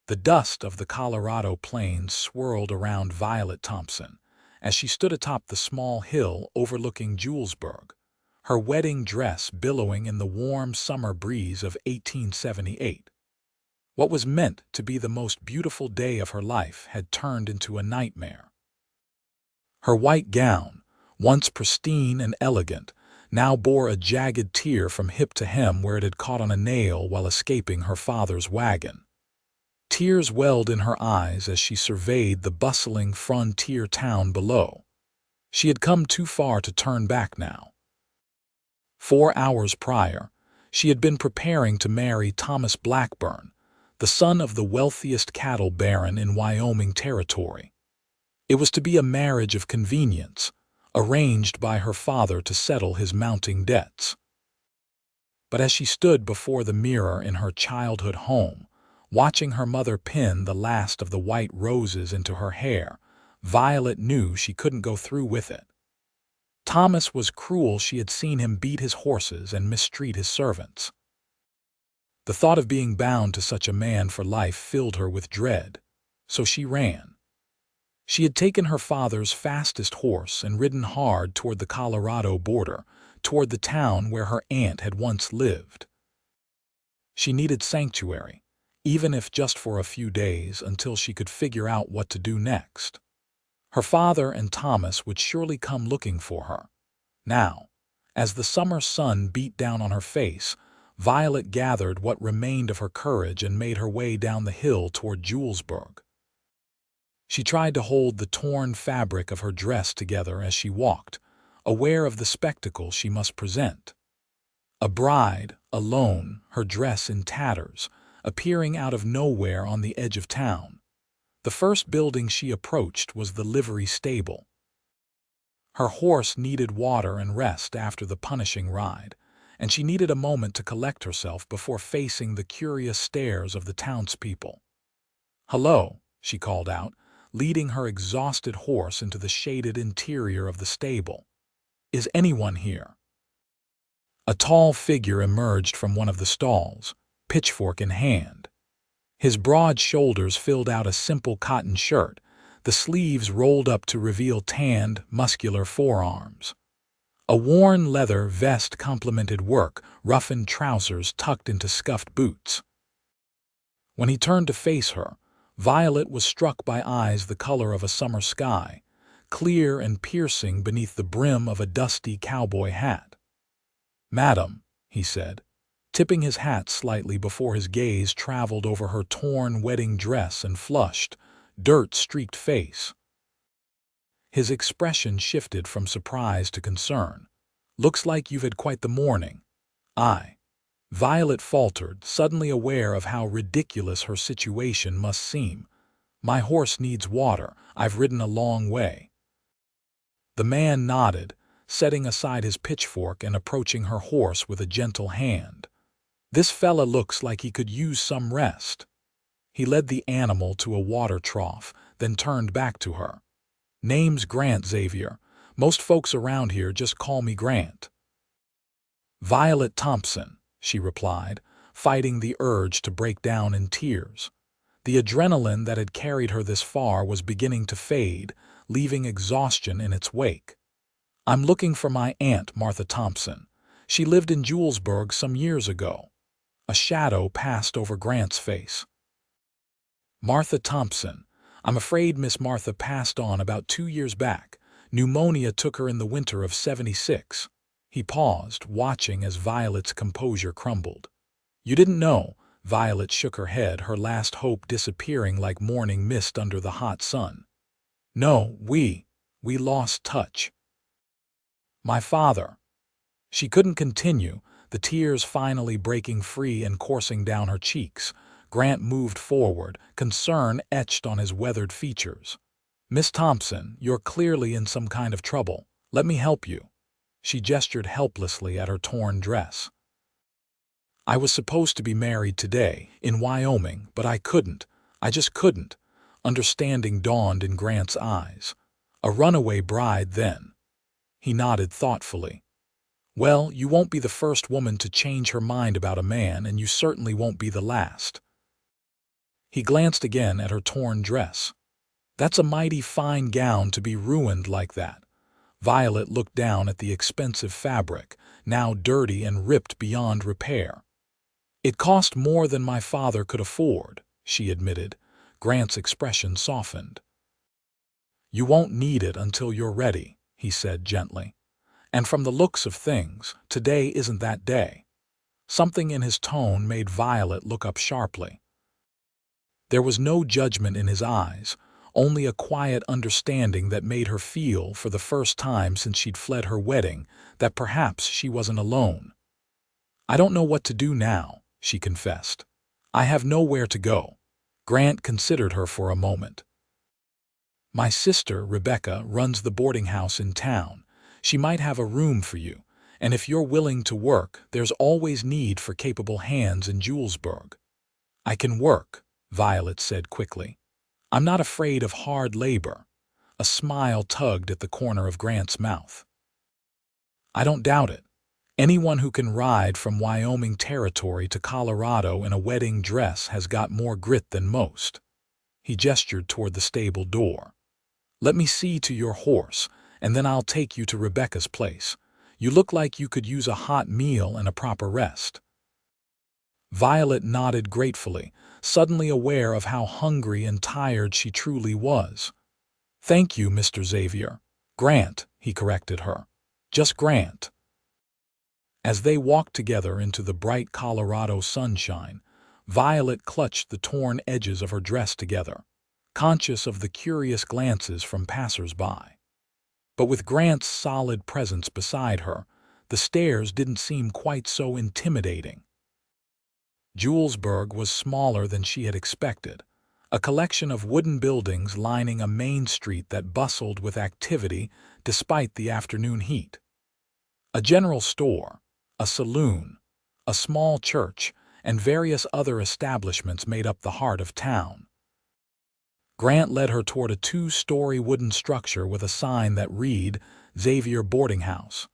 The dust of the Colorado plains swirled around Violet Thompson as she stood atop the small hill overlooking Julesburg, her wedding dress billowing in the warm summer breeze of 1878. What was meant to be the most beautiful day of her life had turned into a nightmare. Her white gown, once pristine and elegant, now bore a jagged tear from hip to hem where it had caught on a nail while escaping her father's wagon. Tears welled in her eyes as she surveyed the bustling frontier town below. She had come too far to turn back now. 4 hours prior, she had been preparing to marry Thomas Blackburn, the son of the wealthiest cattle baron in Wyoming Territory. It was to be a marriage of convenience, arranged by her father to settle his mounting debts. But as she stood before the mirror in her childhood home, watching her mother pin the last of the white roses into her hair, Violet knew she couldn't go through with it. Thomas was cruel. She had seen him beat his horses and mistreat his servants. The thought of being bound to such a man for life filled her with dread, so she ran. She had taken her father's fastest horse and ridden hard toward the Colorado border, toward the town where her aunt had once lived. She needed sanctuary, even if just for a few days until she could figure out what to do next. Her father and Thomas would surely come looking for her. Now, as the summer sun beat down on her face, Violet gathered what remained of her courage and made her way down the hill toward Julesburg. She tried to hold the torn fabric of her dress together as she walked, aware of the spectacle she must present. A bride, alone, her dress in tatters, appearing out of nowhere on the edge of town. The first building she approached was the livery stable. Her horse needed water and rest after the punishing ride, and she needed a moment to collect herself before facing the curious stares of the townspeople. "Hello," she called out, leading her exhausted horse into the shaded interior of the stable. "Is anyone here?" A tall figure emerged from one of the stalls, pitchfork in hand. His broad shoulders filled out a simple cotton shirt, the sleeves rolled up to reveal tanned, muscular forearms. A worn leather vest complemented work, roughened trousers tucked into scuffed boots. When he turned to face her, Violet was struck by eyes the color of a summer sky, clear and piercing beneath the brim of a dusty cowboy hat. "Madam," he said, tipping his hat slightly before his gaze traveled over her torn wedding dress and flushed, dirt-streaked face. His expression shifted from surprise to concern. "Looks like you've had quite the morning." Violet faltered, suddenly aware of how ridiculous her situation must seem. "My horse needs water. I've ridden a long way." The man nodded, setting aside his pitchfork and approaching her horse with a gentle hand. "This fella looks like he could use some rest." He led the animal to a water trough, then turned back to her. "Name's Grant Xavier. Most folks around here just call me Grant." "Violet Thompson," she replied, fighting the urge to break down in tears. The adrenaline that had carried her this far was beginning to fade, leaving exhaustion in its wake. "I'm looking for my aunt, Martha Thompson. She lived in Julesburg some years ago." A shadow passed over Grant's face. "Martha Thompson. I'm afraid Miss Martha passed on about 2 years back. Pneumonia took her in the winter of '76. He paused, watching as Violet's composure crumbled. "You didn't know?" Violet shook her head, her last hope disappearing like morning mist under the hot sun. "No, we lost touch." "My father." She couldn't continue, the tears finally breaking free and coursing down her cheeks. Grant moved forward, concern etched on his weathered features. "Miss Thompson, you're clearly in some kind of trouble. Let me help you." She gestured helplessly at her torn dress. "I was supposed to be married today, in Wyoming, but I couldn't. I just couldn't." Understanding dawned in Grant's eyes. "A runaway bride, then?" He nodded thoughtfully. "Well, you won't be the first woman to change her mind about a man, and you certainly won't be the last." He glanced again at her torn dress. That's a mighty fine gown to be ruined like that. Violet looked down at the expensive fabric, now dirty and ripped beyond repair. It cost more than my father could afford, she admitted. Grant's expression softened. You won't need it until you're ready, he said gently. And from the looks of things, today isn't that day. Something in his tone made Violet look up sharply. There was no judgment in his eyes, only a quiet understanding that made her feel, for the first time since she'd fled her wedding, that perhaps she wasn't alone. I don't know what to do now, she confessed. I have nowhere to go. Grant considered her for a moment. My sister, Rebecca, runs the boarding house in town. She might have a room for you, and if you're willing to work, there's always need for capable hands in Julesburg. I can work, Violet said quickly. I'm not afraid of hard labor. A smile tugged at the corner of Grant's mouth. I don't doubt it. Anyone who can ride from Wyoming territory to Colorado in a wedding dress has got more grit than most. He gestured toward the stable door. Let me see to your horse, and then I'll take you to Rebecca's place. You look like you could use a hot meal and a proper rest. Violet nodded gratefully, suddenly aware of how hungry and tired she truly was. Thank you, Mr. Xavier. Grant, he corrected her. Just Grant. As they walked together into the bright Colorado sunshine, Violet clutched the torn edges of her dress together, conscious of the curious glances from passers-by. But with Grant's solid presence beside her, the stares didn't seem quite so intimidating. Julesburg was smaller than she had expected, a collection of wooden buildings lining a main street that bustled with activity despite the afternoon heat. A general store, a saloon, a small church, and various other establishments made up the heart of town. Grant led her toward a two-story wooden structure with a sign that read, Xavier Boarding House.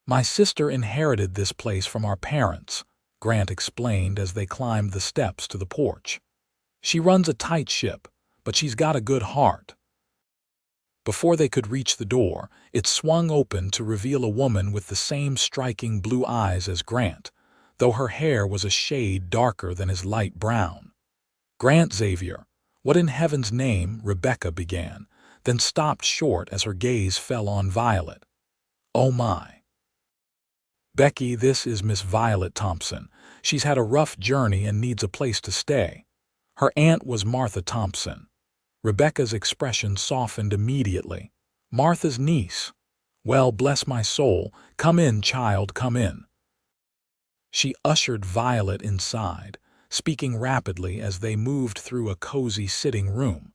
My sister inherited this place from our parents, Grant explained as they climbed the steps to the porch. She runs a tight ship, but she's got a good heart. Before they could reach the door, it swung open to reveal a woman with the same striking blue eyes as Grant, though her hair was a shade darker than his light brown. Grant Xavier, what in heaven's name, Rebecca began, then stopped short as her gaze fell on Violet. Oh my. Becky, this is Miss Violet Thompson. She's had a rough journey and needs a place to stay. Her aunt was Martha Thompson. Rebecca's expression softened immediately. Martha's niece. Well, bless my soul. Come in, child, come in. She ushered Violet inside, speaking rapidly as they moved through a cozy sitting room.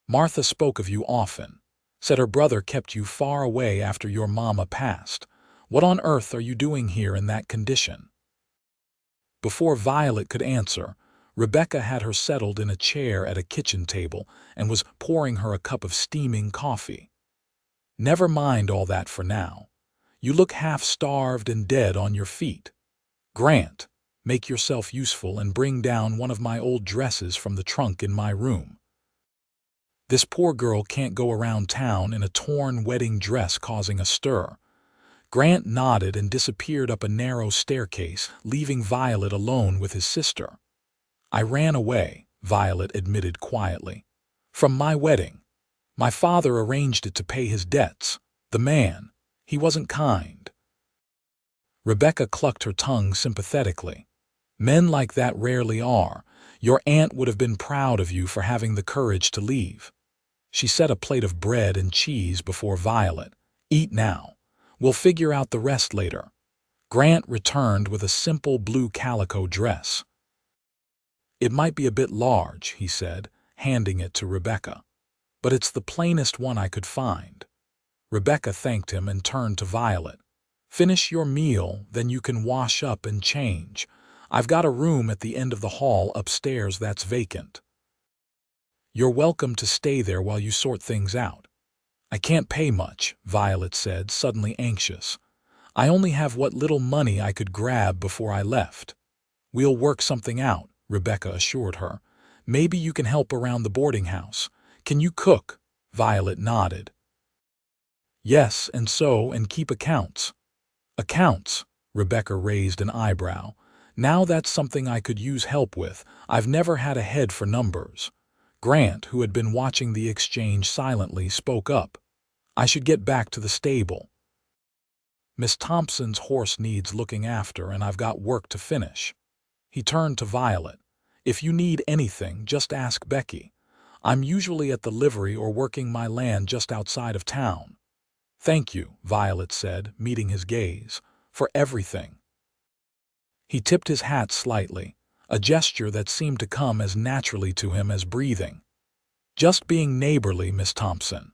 Martha spoke of you often. Said her brother kept you far away after your mama passed. What on earth are you doing here in that condition? Before Violet could answer, Rebecca had her settled in a chair at a kitchen table and was pouring her a cup of steaming coffee. Never mind all that for now. You look half-starved and dead on your feet. Grant, make yourself useful and bring down one of my old dresses from the trunk in my room. This poor girl can't go around town in a torn wedding dress causing a stir. Grant nodded and disappeared up a narrow staircase, leaving Violet alone with his sister. I ran away, Violet admitted quietly. From my wedding. My father arranged it to pay his debts. The man, he wasn't kind. Rebecca clucked her tongue sympathetically. Men like that rarely are. Your aunt would have been proud of you for having the courage to leave. She set a plate of bread and cheese before Violet. Eat now. We'll figure out the rest later. Grant returned with a simple blue calico dress. It might be a bit large, he said, handing it to Rebecca. But it's the plainest one I could find. Rebecca thanked him and turned to Violet. Finish your meal, then you can wash up and change. I've got a room at the end of the hall upstairs that's vacant. You're welcome to stay there while you sort things out. I can't pay much, Violet said, suddenly anxious. I only have what little money I could grab before I left. We'll work something out, Rebecca assured her. Maybe you can help around the boarding house. Can you cook?" Violet nodded. "Yes, and keep accounts." "Accounts?" Rebecca raised an eyebrow. "Now that's something I could use help with. I've never had a head for numbers." Grant, who had been watching the exchange silently, spoke up. "I should get back to the stable. Miss Thompson's horse needs looking after, and I've got work to finish." He turned to Violet. "If you need anything, just ask Becky. I'm usually at the livery or working my land just outside of town." "Thank you," Violet said, meeting his gaze, "for everything." He tipped his hat slightly, a gesture that seemed to come as naturally to him as breathing. "Just being neighborly, Miss Thompson."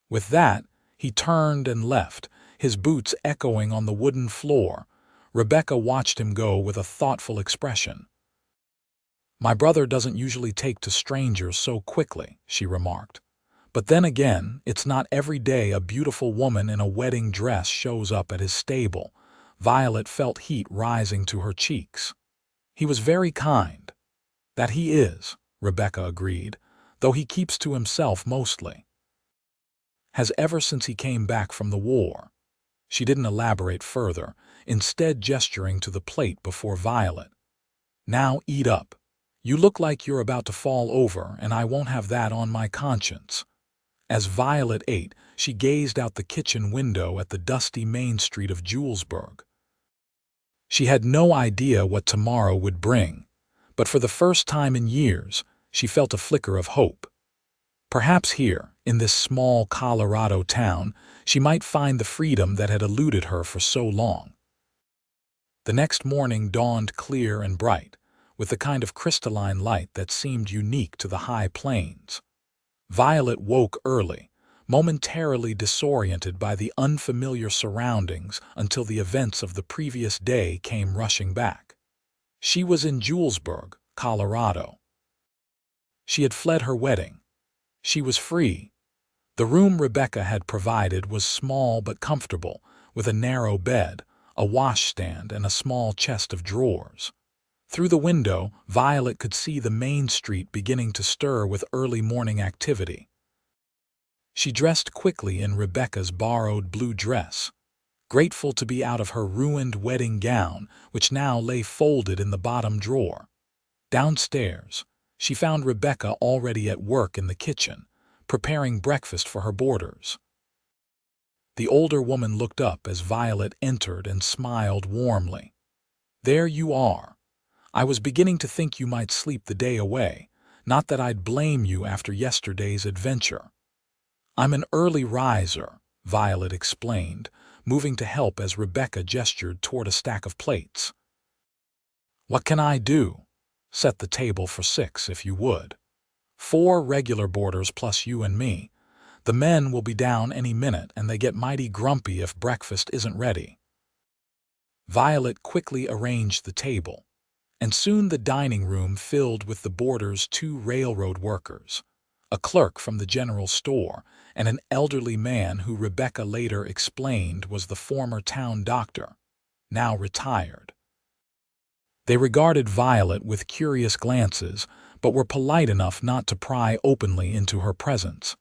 With that, he turned and left, his boots echoing on the wooden floor. Rebecca watched him go with a thoughtful expression. "My brother doesn't usually take to strangers so quickly," she remarked. "But then again, it's not every day a beautiful woman in a wedding dress shows up at his stable." Violet felt heat rising to her cheeks. "He was very kind." "That he is," Rebecca agreed, "though he keeps to himself mostly. Has ever since he came back from the war." She didn't elaborate further, instead gesturing to the plate before Violet. "Now eat up. You look like you're about to fall over, and I won't have that on my conscience." As Violet ate, she gazed out the kitchen window at the dusty main street of Julesburg. She had no idea what tomorrow would bring, but for the first time in years, she felt a flicker of hope. Perhaps here, in this small Colorado town, she might find the freedom that had eluded her for so long. The next morning dawned clear and bright, with the kind of crystalline light that seemed unique to the high plains. Violet woke early, momentarily disoriented by the unfamiliar surroundings until the events of the previous day came rushing back. She was in Julesburg, Colorado. She had fled her wedding. She was free. The room Rebecca had provided was small but comfortable, with a narrow bed, a washstand, and a small chest of drawers. Through the window, Violet could see the main street beginning to stir with early morning activity. She dressed quickly in Rebecca's borrowed blue dress, grateful to be out of her ruined wedding gown, which now lay folded in the bottom drawer. Downstairs, she found Rebecca already at work in the kitchen, preparing breakfast for her boarders. The older woman looked up as Violet entered and smiled warmly. "There you are. I was beginning to think you might sleep the day away, not that I'd blame you after yesterday's adventure." "I'm an early riser," Violet explained, moving to help as Rebecca gestured toward a stack of plates. "What can I do?" "Set the table for 6 if you would. 4 regular boarders plus you and me. The men will be down any minute and they get mighty grumpy if breakfast isn't ready." Violet quickly arranged the table, and soon the dining room filled with the boarders' 2 railroad workers, a clerk from the general store, and an elderly man who Rebecca later explained was the former town doctor, now retired. They regarded Violet with curious glances, but were polite enough not to pry openly into her presence.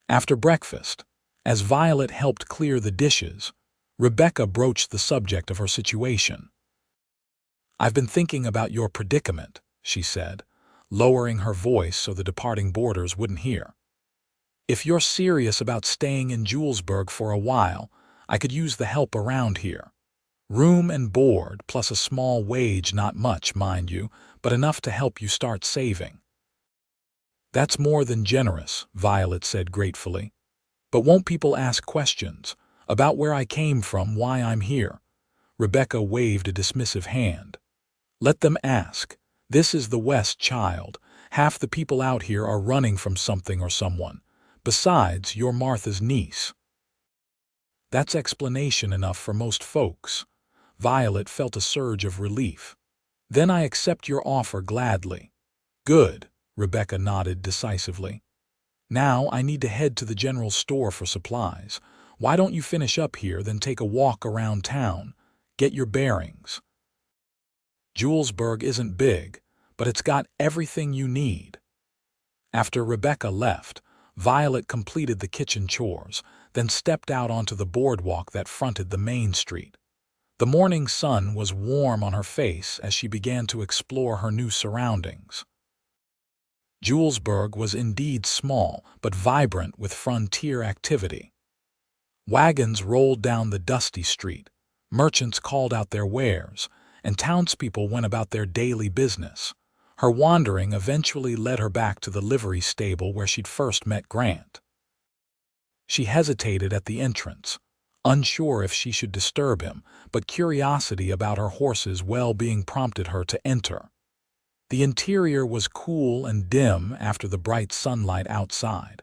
After breakfast, as Violet helped clear the dishes, Rebecca broached the subject of her situation. "I've been thinking about your predicament," she said, lowering her voice so the departing boarders wouldn't hear. "If you're serious about staying in Julesburg for a while, I could use the help around here. Room and board, plus a small wage, not much, mind you, but enough to help you start saving." "That's more than generous," Violet said gratefully. "But won't people ask questions about where I came from, why I'm here?" Rebecca waved a dismissive hand. "Let them ask. This is the West, child. Half the people out here are running from something or someone. Besides, you're Martha's niece." That's explanation enough for most folks. Violet felt a surge of relief. "Then I accept your offer gladly." "Good," Rebecca nodded decisively. "Now I need to head to the general store for supplies. Why don't you finish up here, then take a walk around town? Get your bearings." Julesburg isn't big, but it's got everything you need." After Rebecca left, Violet completed the kitchen chores, then stepped out onto the boardwalk that fronted the main street. The morning sun was warm on her face as she began to explore her new surroundings. Julesburg was indeed small, but vibrant with frontier activity. Wagons rolled down the dusty street, merchants called out their wares, and townspeople went about their daily business. Her wandering eventually led her back to the livery stable where she'd first met Grant. She hesitated at the entrance, unsure if she should disturb him, but curiosity about her horse's well-being prompted her to enter. The interior was cool and dim after the bright sunlight outside.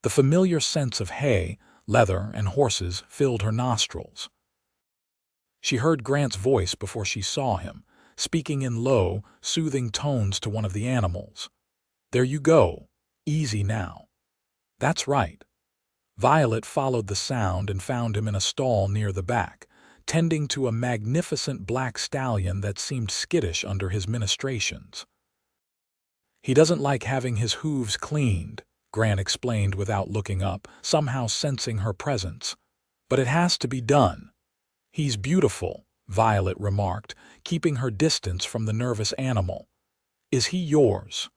The familiar scents of hay, leather, and horses filled her nostrils. She heard Grant's voice before she saw him, speaking in low, soothing tones to one of the animals. "There you go. Easy now." "That's right." Violet followed the sound and found him in a stall near the back, tending to a magnificent black stallion that seemed skittish under his ministrations. "He doesn't like having his hooves cleaned," Grant explained without looking up, somehow sensing her presence. "But it has to be done." "He's beautiful," Violet remarked, keeping her distance from the nervous animal. "Is he yours?"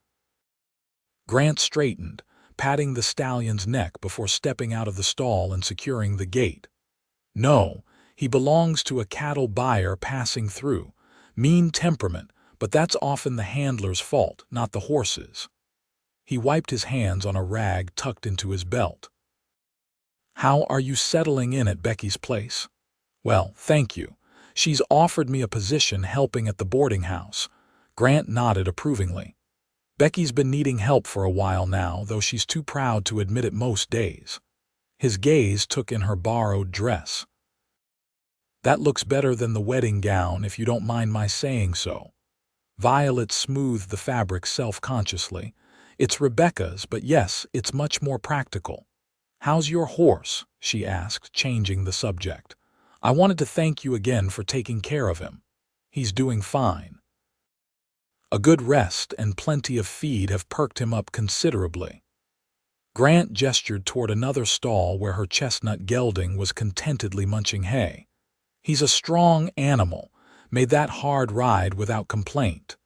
Grant straightened, patting the stallion's neck before stepping out of the stall and securing the gate. "No, he belongs to a cattle buyer passing through. Mean temperament, but that's often the handler's fault, not the horse's." He wiped his hands on a rag tucked into his belt. "How are you settling in at Becky's place?" "Well, thank you. She's offered me a position helping at the boarding house." Grant nodded approvingly. "Becky's been needing help for a while now, though she's too proud to admit it most days." His gaze took in her borrowed dress. "That looks better than the wedding gown, if you don't mind my saying so." Violet smoothed the fabric self-consciously. "It's Rebecca's, but yes, it's much more practical." "How's your horse?" she asked, changing the subject. "I wanted to thank you again for taking care of him." "He's doing fine. A good rest and plenty of feed have perked him up considerably." Grant gestured toward another stall where her chestnut gelding was contentedly munching hay. "He's a strong animal, made that hard ride without complaint."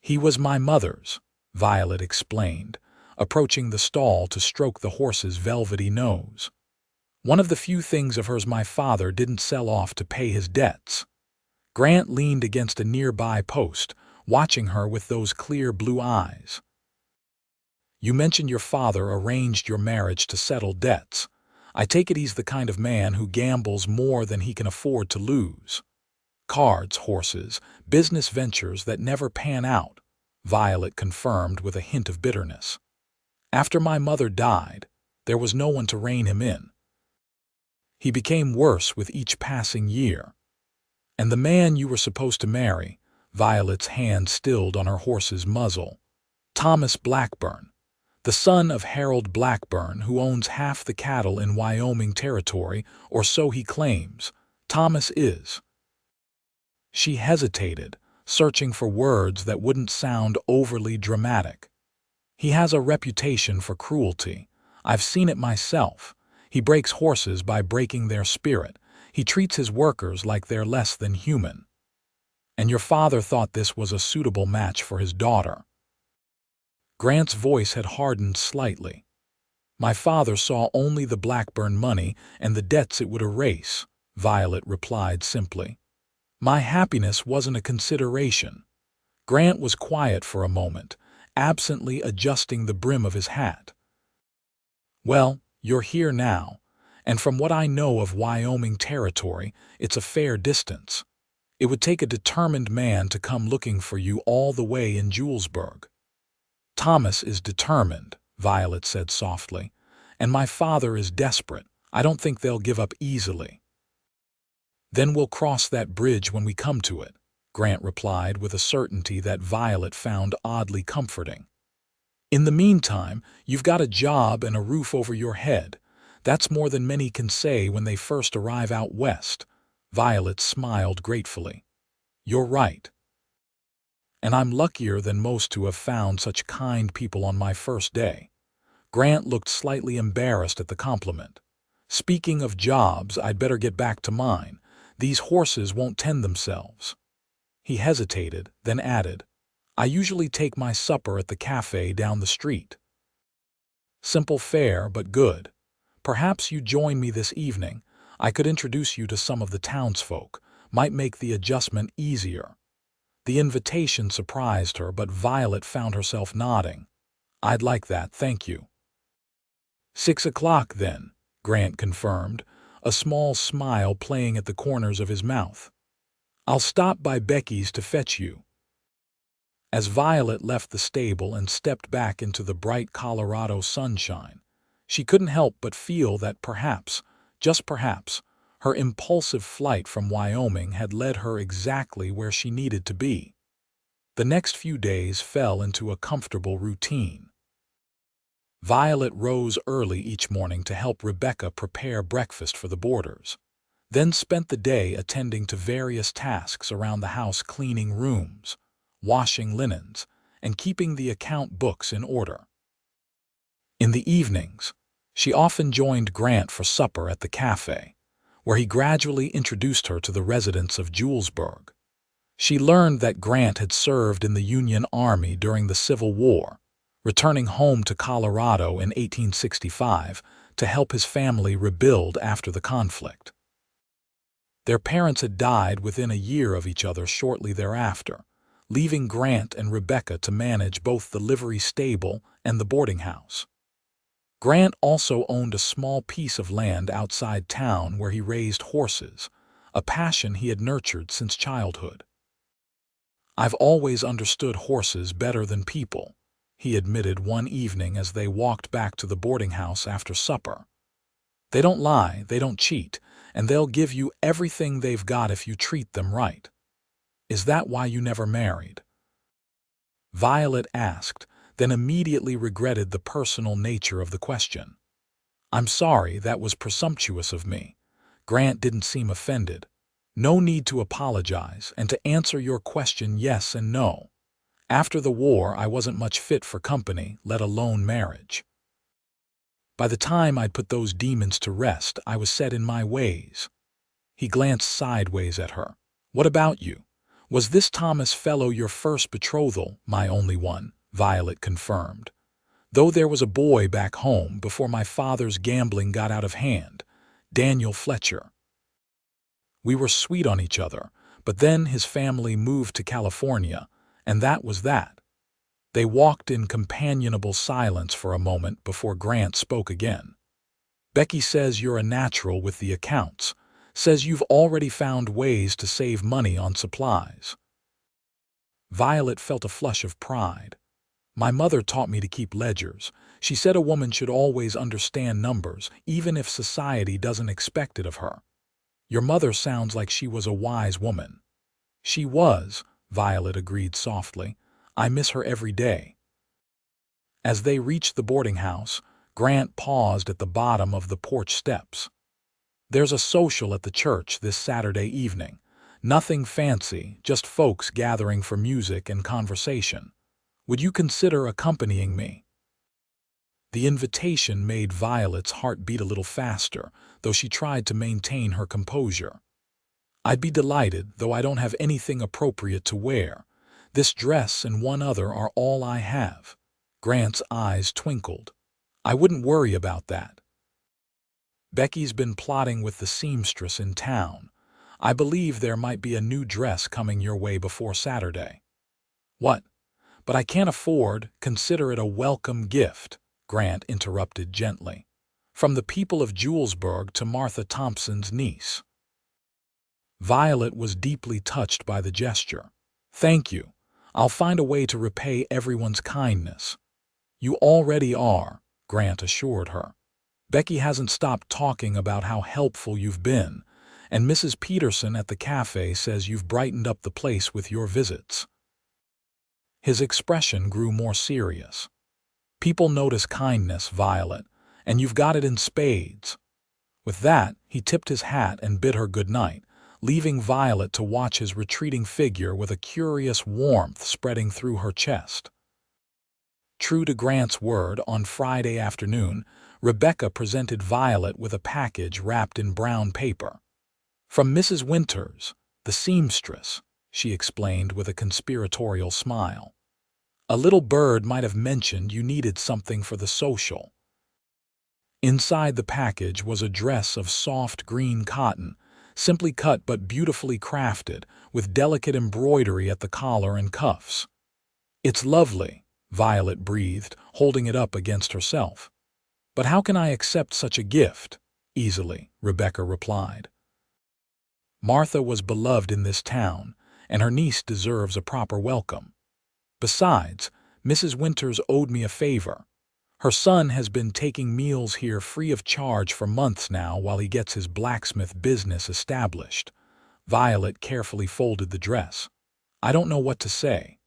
"He was my mother's," Violet explained, approaching the stall to stroke the horse's velvety nose. "One of the few things of hers my father didn't sell off to pay his debts." Grant leaned against a nearby post, watching her with those clear blue eyes. "You mentioned your father arranged your marriage to settle debts. I take it he's the kind of man who gambles more than he can afford to lose." "Cards, horses, business ventures that never pan out," Violet confirmed with a hint of bitterness. "After my mother died, there was no one to rein him in. He became worse with each passing year. And the man you were supposed to marry," Violet's hand stilled on her horse's muzzle. "Thomas Blackburn, the son of Harold Blackburn, who owns half the cattle in Wyoming territory, or so he claims. Thomas is." She hesitated, searching for words that wouldn't sound overly dramatic. "He has a reputation for cruelty. I've seen it myself. He breaks horses by breaking their spirit. He treats his workers like they're less than human. And your father thought this was a suitable match for his daughter." Grant's voice had hardened slightly. "My father saw only the Blackburn money and the debts it would erase," Violet replied simply. "My happiness wasn't a consideration." Grant was quiet for a moment, absently adjusting the brim of his hat. "Well, you're here now, and from what I know of Wyoming territory, it's a fair distance. It would take a determined man to come looking for you all the way in Julesburg." "Thomas is determined," Violet said softly, "and my father is desperate. I don't think they'll give up easily." "Then we'll cross that bridge when we come to it," Grant replied with a certainty that Violet found oddly comforting. "In the meantime, you've got a job and a roof over your head. That's more than many can say when they first arrive out west." Violet smiled gratefully. "You're right." And I'm luckier than most to have found such kind people on my first day. Grant looked slightly embarrassed at the compliment. Speaking of jobs, I'd better get back to mine. These horses won't tend themselves. He hesitated, then added, I usually take my supper at the cafe down the street. Simple fare, but good. Perhaps you join me this evening. I could introduce you to some of the townsfolk. Might make the adjustment easier. The invitation surprised her, but Violet found herself nodding. I'd like that, thank you. 6 o'clock, then, Grant confirmed, a small smile playing at the corners of his mouth. I'll stop by Becky's to fetch you. As Violet left the stable and stepped back into the bright Colorado sunshine, she couldn't help but feel that perhaps, just perhaps, her impulsive flight from Wyoming had led her exactly where she needed to be. The next few days fell into a comfortable routine. Violet rose early each morning to help Rebecca prepare breakfast for the boarders, then spent the day attending to various tasks around the house, cleaning rooms, washing linens, and keeping the account books in order. In the evenings, she often joined Grant for supper at the cafe, where he gradually introduced her to the residents of Julesburg. She learned that Grant had served in the Union Army during the Civil War, returning home to Colorado in 1865 to help his family rebuild after the conflict. Their parents had died within a year of each other shortly thereafter, leaving Grant and Rebecca to manage both the livery stable and the boarding house. Grant also owned a small piece of land outside town where he raised horses, a passion he had nurtured since childhood. I've always understood horses better than people, he admitted one evening as they walked back to the boarding house after supper. They don't lie, they don't cheat, and they'll give you everything they've got if you treat them right. Is that why you never married? Violet asked, then immediately regretted the personal nature of the question. I'm sorry, that was presumptuous of me. Grant didn't seem offended. No need to apologize, and to answer your question, yes and no. After the war, I wasn't much fit for company, let alone marriage. By the time I'd put those demons to rest, I was set in my ways. He glanced sideways at her. What about you? Was this Thomas fellow your first betrothal? My only one, Violet confirmed. Though there was a boy back home before my father's gambling got out of hand, Daniel Fletcher. We were sweet on each other, but then his family moved to California, and that was that. They walked in companionable silence for a moment before Grant spoke again. Becky says you're a natural with the accounts, says you've already found ways to save money on supplies. Violet felt a flush of pride. My mother taught me to keep ledgers. She said a woman should always understand numbers, even if society doesn't expect it of her. Your mother sounds like she was a wise woman. She was, Violet agreed softly. I miss her every day. As they reached the boarding house, Grant paused at the bottom of the porch steps. There's a social at the church this Saturday evening. Nothing fancy, just folks gathering for music and conversation. Would you consider accompanying me? The invitation made Violet's heart beat a little faster, though she tried to maintain her composure. I'd be delighted, though I don't have anything appropriate to wear. This dress and one other are all I have. Grant's eyes twinkled. I wouldn't worry about that. Becky's been plotting with the seamstress in town. I believe there might be a new dress coming your way before Saturday. What? But I can't afford, consider it a welcome gift, Grant interrupted gently. From the people of Julesburg to Martha Thompson's niece. Violet was deeply touched by the gesture. Thank you. I'll find a way to repay everyone's kindness. You already are, Grant assured her. Becky hasn't stopped talking about how helpful you've been, and Mrs. Peterson at the cafe says you've brightened up the place with your visits. His expression grew more serious. People notice kindness, Violet, and you've got it in spades. With that, he tipped his hat and bid her good night, leaving Violet to watch his retreating figure with a curious warmth spreading through her chest. True to Grant's word, on Friday afternoon, Rebecca presented Violet with a package wrapped in brown paper. "From Mrs. Winters, the seamstress," she explained with a conspiratorial smile. "A little bird might have mentioned you needed something for the social." Inside the package was a dress of soft green cotton, simply cut but beautifully crafted, with delicate embroidery at the collar and cuffs. "It's lovely," Violet breathed, holding it up against herself. "But how can I accept such a gift?" "Easily," Rebecca replied. "Martha was beloved in this town, and her niece deserves a proper welcome. Besides, Mrs. Winters owed me a favor. Her son has been taking meals here free of charge for months now while he gets his blacksmith business established." Violet carefully folded the dress. "I don't know what to say."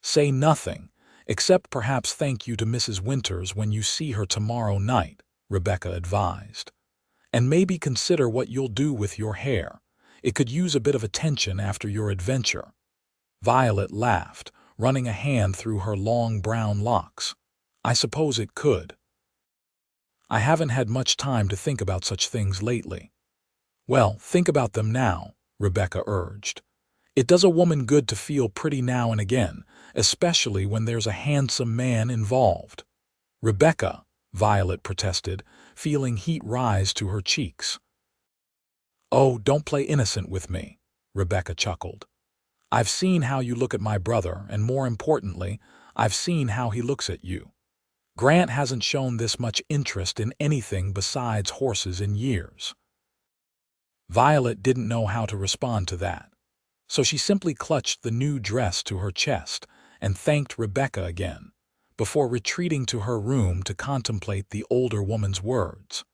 "Say nothing, except perhaps thank you to Mrs. Winters when you see her tomorrow night," Rebecca advised. "And maybe consider what you'll do with your hair. It could use a bit of attention after your adventure." Violet laughed, running a hand through her long brown locks. "I suppose it could. I haven't had much time to think about such things lately." "Well, think about them now," Rebecca urged. "It does a woman good to feel pretty now and again, especially when there's a handsome man involved." "Rebecca," Violet protested, feeling heat rise to her cheeks. "Oh, don't play innocent with me," Rebecca chuckled. "I've seen how you look at my brother, and more importantly, I've seen how he looks at you. Grant hasn't shown this much interest in anything besides horses in years." Violet didn't know how to respond to that, so she simply clutched the new dress to her chest and thanked Rebecca again, before retreating to her room to contemplate the older woman's words.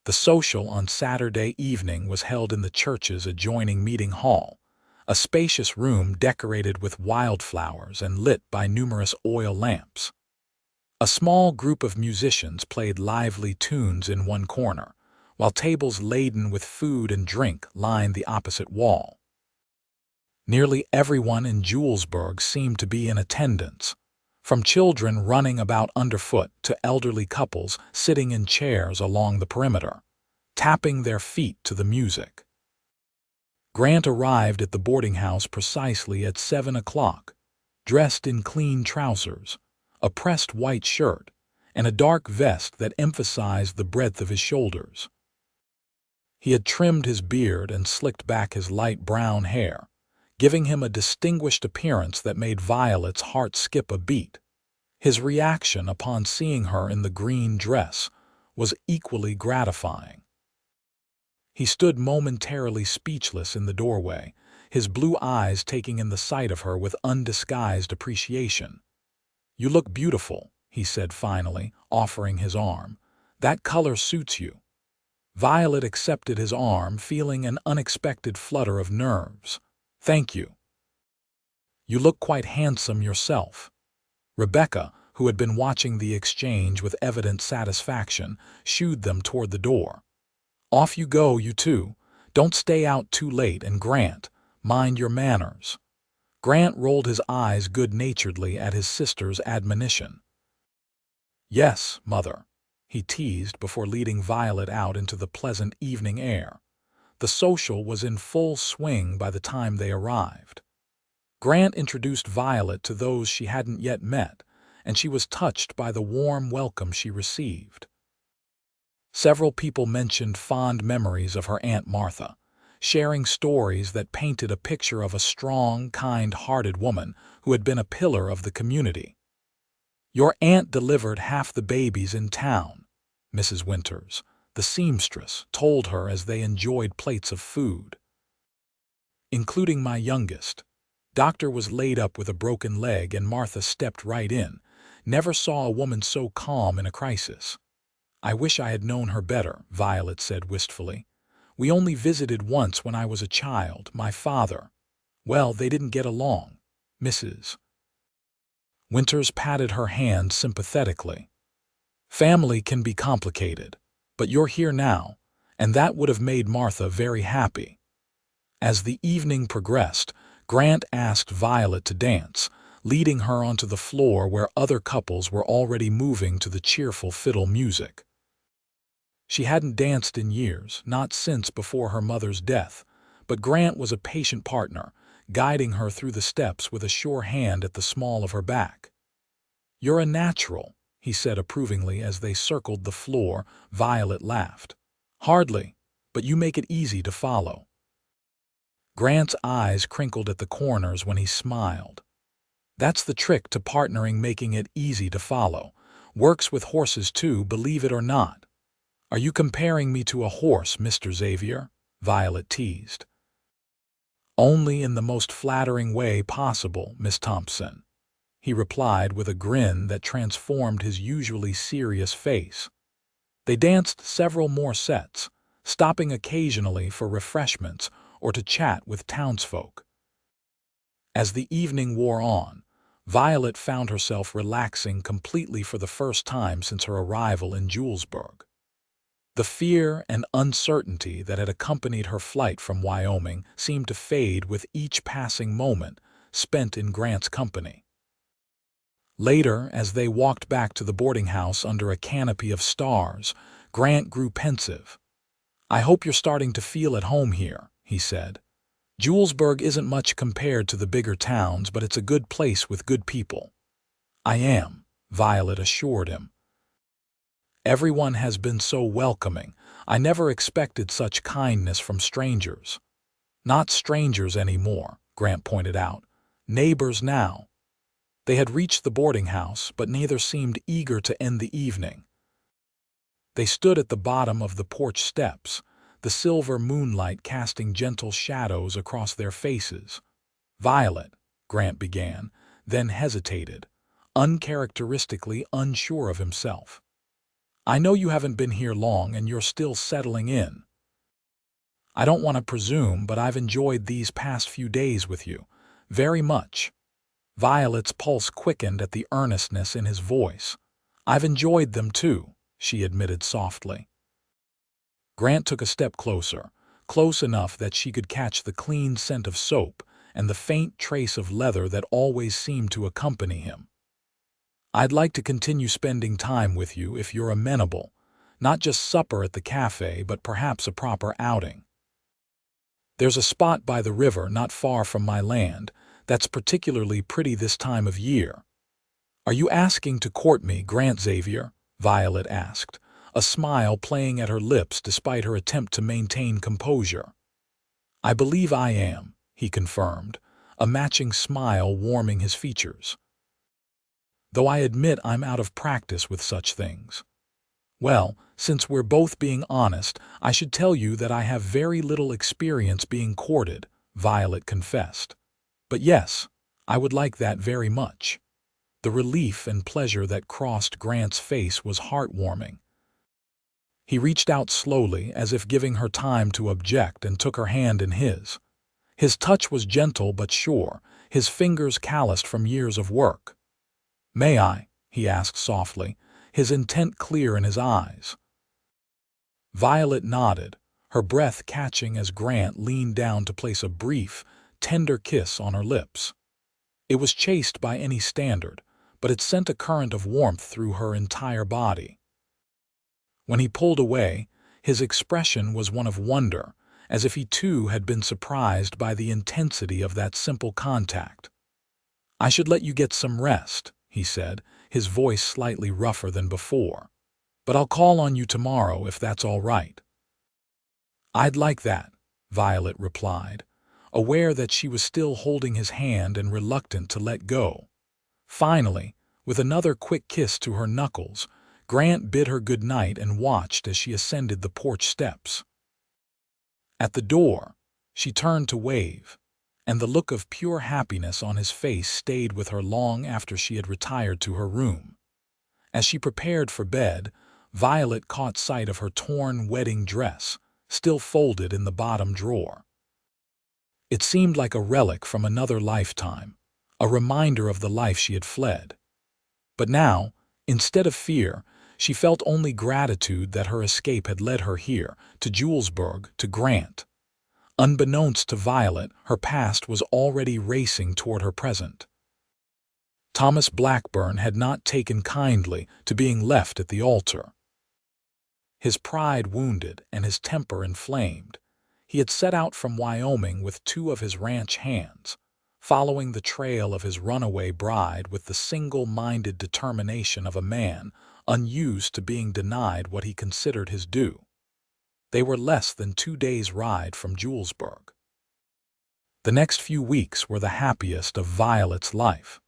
The social on Saturday evening was held in the church's adjoining meeting hall, a spacious room decorated with wildflowers and lit by numerous oil lamps. A small group of musicians played lively tunes in one corner, while tables laden with food and drink lined the opposite wall. Nearly everyone in Julesburg seemed to be in attendance, from children running about underfoot to elderly couples sitting in chairs along the perimeter, tapping their feet to the music. Grant arrived at the boarding house precisely at 7 o'clock, dressed in clean trousers, a pressed white shirt, and a dark vest that emphasized the breadth of his shoulders. He had trimmed his beard and slicked back his light brown hair, giving him a distinguished appearance that made Violet's heart skip a beat. His reaction upon seeing her in the green dress was equally gratifying. He stood momentarily speechless in the doorway, his blue eyes taking in the sight of her with undisguised appreciation. "You look beautiful," he said finally, offering his arm. "That color suits you." Violet accepted his arm, feeling an unexpected flutter of nerves. "Thank you. You look quite handsome yourself." Rebecca, who had been watching the exchange with evident satisfaction, shooed them toward the door. "Off you go, you two. Don't stay out too late, and Grant, mind your manners." Grant rolled his eyes good-naturedly at his sister's admonition. "Yes, Mother," he teased before leading Violet out into the pleasant evening air. The social was in full swing by the time they arrived. Grant introduced Violet to those she hadn't yet met, and she was touched by the warm welcome she received. Several people mentioned fond memories of her Aunt Martha, sharing stories that painted a picture of a strong, kind-hearted woman who had been a pillar of the community. "Your aunt delivered half the babies in town," Mrs. Winters, the seamstress, told her as they enjoyed plates of food. "Including my youngest. Doctor was laid up with a broken leg and Martha stepped right in. Never saw a woman so calm in a crisis." "I wish I had known her better," Violet said wistfully. "We only visited once when I was a child. My father, well, they didn't get along." Mrs. Winters patted her hand sympathetically. "Family can be complicated, but you're here now, and that would have made Martha very happy. As the evening progressed, Grant asked Violet to dance, leading her onto the floor where other couples were already moving to the cheerful fiddle music. She hadn't danced in years, not since before her mother's death, but Grant was a patient partner, guiding her through the steps with a sure hand at the small of her back. "You're a natural," he said approvingly as they circled the floor. Violet laughed. "Hardly, but you make it easy to follow." Grant's eyes crinkled at the corners when he smiled. "That's the trick to partnering, making it easy to follow. Works with horses too, believe it or not." "Are you comparing me to a horse, Mr. Xavier?" Violet teased. "Only in the most flattering way possible, Miss Thompson," he replied with a grin that transformed his usually serious face. They danced several more sets, stopping occasionally for refreshments or to chat with townsfolk. As the evening wore on, Violet found herself relaxing completely for the first time since her arrival in Julesburg. The fear and uncertainty that had accompanied her flight from Wyoming seemed to fade with each passing moment spent in Grant's company. Later, as they walked back to the boarding house under a canopy of stars, Grant grew pensive. "I hope you're starting to feel at home here," he said. "Julesburg isn't much compared to the bigger towns, but it's a good place with good people." "I am," Violet assured him. "Everyone has been so welcoming. I never expected such kindness from strangers." "Not strangers anymore," Grant pointed out. "Neighbors now." They had reached the boarding house, but neither seemed eager to end the evening. They stood at the bottom of the porch steps, the silver moonlight casting gentle shadows across their faces. "Violet," Grant began, then hesitated, uncharacteristically unsure of himself. "I know you haven't been here long and you're still settling in. I don't want to presume, but I've enjoyed these past few days with you, very much." Violet's pulse quickened at the earnestness in his voice. "I've enjoyed them too," she admitted softly. Grant took a step closer, close enough that she could catch the clean scent of soap and the faint trace of leather that always seemed to accompany him. "I'd like to continue spending time with you if you're amenable, not just supper at the cafe, but perhaps a proper outing. There's a spot by the river not far from my land that's particularly pretty this time of year." "Are you asking to court me, Grant Xavier?" Violet asked, a smile playing at her lips despite her attempt to maintain composure. "I believe I am," he confirmed, a matching smile warming his features. "Though I admit I'm out of practice with such things." "Well, since we're both being honest, I should tell you that I have very little experience being courted," Violet confessed. "But yes, I would like that very much." The relief and pleasure that crossed Grant's face was heartwarming. He reached out slowly, as if giving her time to object, and took her hand in his. His touch was gentle but sure, his fingers calloused from years of work. "May I?" he asked softly, his intent clear in his eyes. Violet nodded, her breath catching as Grant leaned down to place a brief, tender kiss on her lips. It was chaste by any standard, but it sent a current of warmth through her entire body. When he pulled away, his expression was one of wonder, as if he too had been surprised by the intensity of that simple contact. "I should let you get some rest," he said, his voice slightly rougher than before. "But I'll call on you tomorrow if that's all right." "I'd like that," Violet replied, aware that she was still holding his hand and reluctant to let go. Finally, with another quick kiss to her knuckles, Grant bid her good night and watched as she ascended the porch steps. At the door, she turned to wave, and the look of pure happiness on his face stayed with her long after she had retired to her room. As she prepared for bed, Violet caught sight of her torn wedding dress, still folded in the bottom drawer. It seemed like a relic from another lifetime, a reminder of the life she had fled. But now, instead of fear, She felt only gratitude that her escape had led her here, to Julesburg, to Grant. Unbeknownst to Violet, her past was already racing toward her present. Thomas Blackburn had not taken kindly to being left at the altar. His pride wounded and his temper inflamed, he had set out from Wyoming with 2 of his ranch hands, following the trail of his runaway bride with the single-minded determination of a man unused to being denied what he considered his due. They were less than 2 days' ride from Julesburg. The next few weeks were the happiest of Violet's life.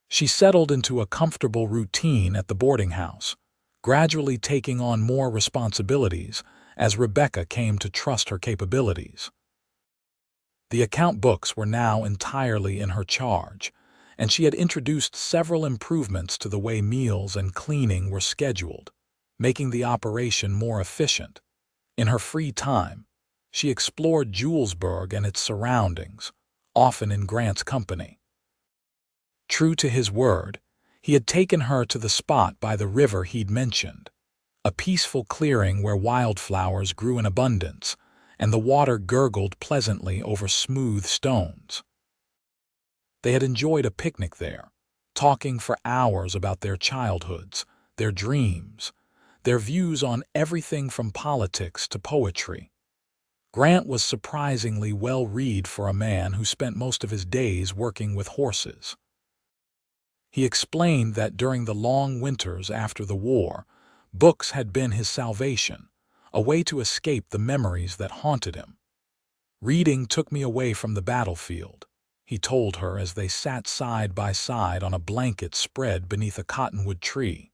She settled into a comfortable routine at the boarding house, gradually taking on more responsibilities as Rebecca came to trust her capabilities. The account books were now entirely in her charge, and she had introduced several improvements to the way meals and cleaning were scheduled, making the operation more efficient. In her free time, she explored Julesburg and its surroundings, often in Grant's company. True to his word, he had taken her to the spot by the river he'd mentioned, a peaceful clearing where wildflowers grew in abundance and the water gurgled pleasantly over smooth stones. They had enjoyed a picnic there, talking for hours about their childhoods, their dreams, their views on everything from politics to poetry. Grant was surprisingly well-read for a man who spent most of his days working with horses. He explained that during the long winters after the war, books had been his salvation, a way to escape the memories that haunted him. "Reading took me away from the battlefield," he told her as they sat side by side on a blanket spread beneath a cottonwood tree.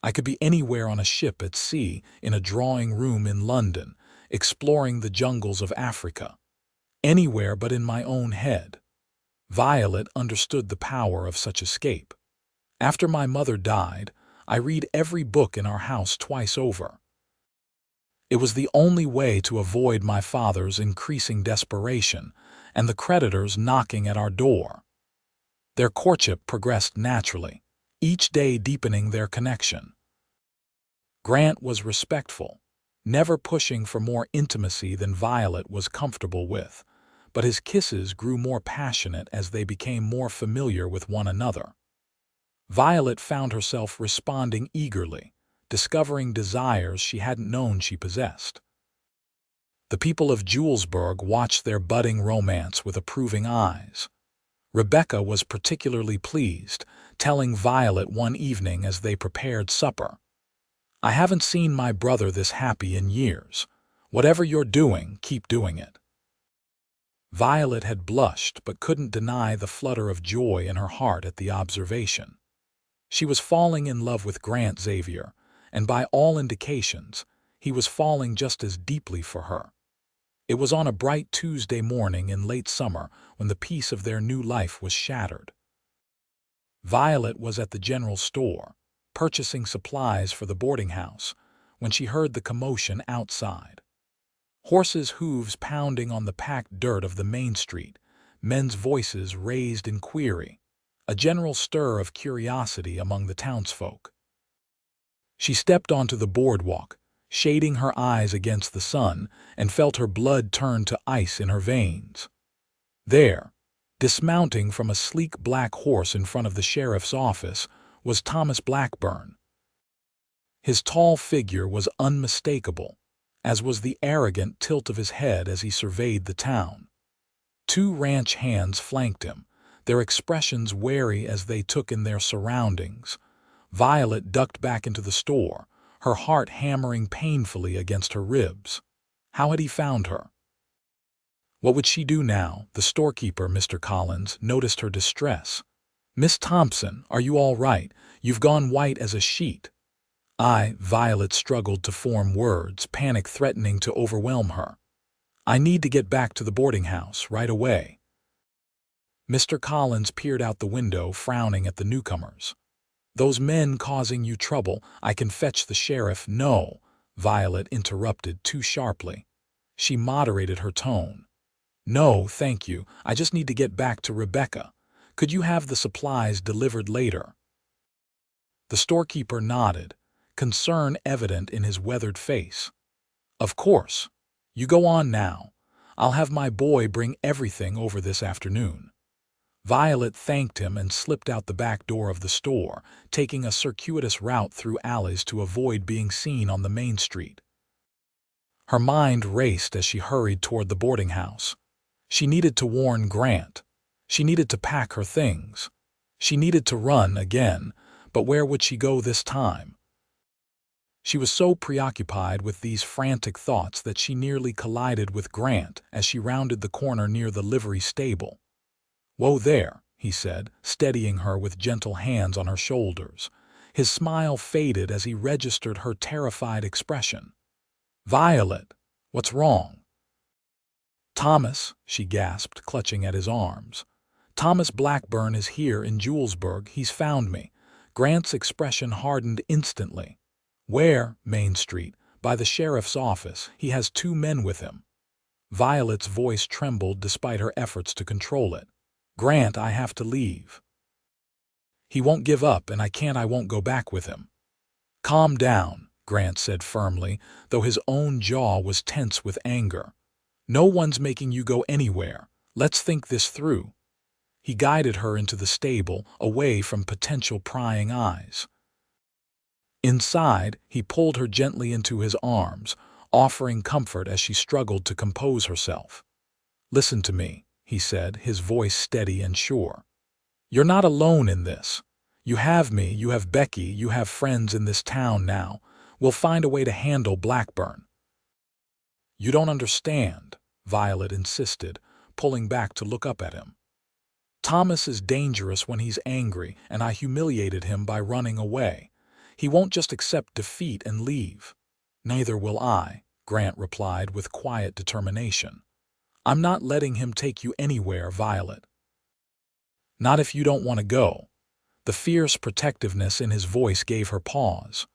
"I could be anywhere on a ship at sea, in a drawing room in London, exploring the jungles of Africa. Anywhere but in my own head." Violet understood the power of such escape. "After my mother died, I read every book in our house twice over. It was the only way to avoid my father's increasing desperation and the creditors knocking at our door." Their courtship progressed naturally, each day deepening their connection. Grant was respectful, never pushing for more intimacy than Violet was comfortable with, but his kisses grew more passionate as they became more familiar with one another. Violet found herself responding eagerly, discovering desires she hadn't known she possessed. The people of Julesburg watched their budding romance with approving eyes. Rebecca was particularly pleased, telling Violet one evening as they prepared supper, "I haven't seen my brother this happy in years. Whatever you're doing, keep doing it." Violet had blushed but couldn't deny the flutter of joy in her heart at the observation. She was falling in love with Grant Xavier, and by all indications, he was falling just as deeply for her. It was on a bright Tuesday morning in late summer when the peace of their new life was shattered. Violet was at the general store, purchasing supplies for the boarding house, when she heard the commotion outside. Horses' hooves pounding on the packed dirt of the main street, men's voices raised in query, a general stir of curiosity among the townsfolk. She stepped onto the boardwalk, shading her eyes against the sun, and felt her blood turn to ice in her veins. There, dismounting from a sleek black horse in front of the sheriff's office, was Thomas Blackburn. His tall figure was unmistakable, as was the arrogant tilt of his head as he surveyed the town. 2 ranch hands flanked him, their expressions wary as they took in their surroundings. Violet ducked back into the store, her heart hammering painfully against her ribs. How had he found her? What would she do now? The storekeeper, Mr. Collins, noticed her distress. "Miss Thompson, are you all right? You've gone white as a sheet." Violet struggled to form words, panic threatening to overwhelm her. "I need to get back to the boarding house right away." Mr. Collins peered out the window, frowning at the newcomers. "Those men causing you trouble, I can fetch the sheriff." "No," Violet interrupted too sharply. She moderated her tone. "No, thank you. I just need to get back to Rebecca. Could you have the supplies delivered later?" The storekeeper nodded, concern evident in his weathered face. "Of course. You go on now. I'll have my boy bring everything over this afternoon." Violet thanked him and slipped out the back door of the store, taking a circuitous route through alleys to avoid being seen on the main street. Her mind raced as she hurried toward the boarding house. She needed to warn Grant. She needed to pack her things. She needed to run again, but where would she go this time? She was so preoccupied with these frantic thoughts that she nearly collided with Grant as she rounded the corner near the livery stable. "Whoa there," he said, steadying her with gentle hands on her shoulders. His smile faded as he registered her terrified expression. "Violet, what's wrong?" "Thomas," she gasped, clutching at his arms. "Thomas Blackburn is here in Julesburg. He's found me." Grant's expression hardened instantly. "Where?" "Main Street, by the sheriff's office. He has 2 men with him." Violet's voice trembled despite her efforts to control it. "Grant, I have to leave. He won't give up, and I won't go back with him." "Calm down," Grant said firmly, though his own jaw was tense with anger. "No one's making you go anywhere. Let's think this through." He guided her into the stable, away from potential prying eyes. Inside, he pulled her gently into his arms, offering comfort as she struggled to compose herself. "Listen to me," he said, his voice steady and sure. "You're not alone in this. You have me, you have Becky, you have friends in this town now. We'll find a way to handle Blackburn." "You don't understand," Violet insisted, pulling back to look up at him. "Thomas is dangerous when he's angry, and I humiliated him by running away. He won't just accept defeat and leave." "Neither will I," Grant replied with quiet determination. "I'm not letting him take you anywhere, Violet. Not if you don't want to go." The fierce protectiveness in his voice gave her pause.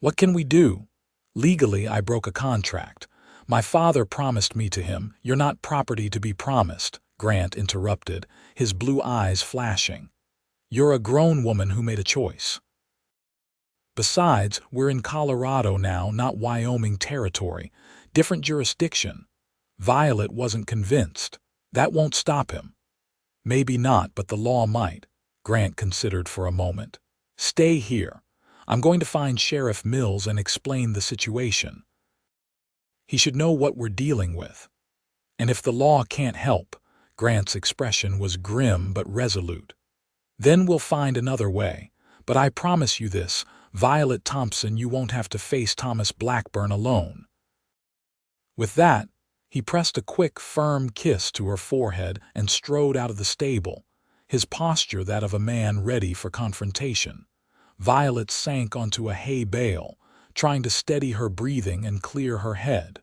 "What can we do? Legally, I broke a contract. My father promised me to him. You're not property to be promised," Grant interrupted, his blue eyes flashing. "You're a grown woman who made a choice. Besides, we're in Colorado now, not Wyoming territory. Different jurisdiction." Violet wasn't convinced. "That won't stop him." "Maybe not, but the law might." Grant considered for a moment. "Stay here. I'm going to find Sheriff Mills and explain the situation. He should know what we're dealing with. And if the law can't help," Grant's expression was grim but resolute, "then we'll find another way. But I promise you this, Violet Thompson, you won't have to face Thomas Blackburn alone." With that, he pressed a quick, firm kiss to her forehead and strode out of the stable, his posture that of a man ready for confrontation. Violet sank onto a hay bale, trying to steady her breathing and clear her head.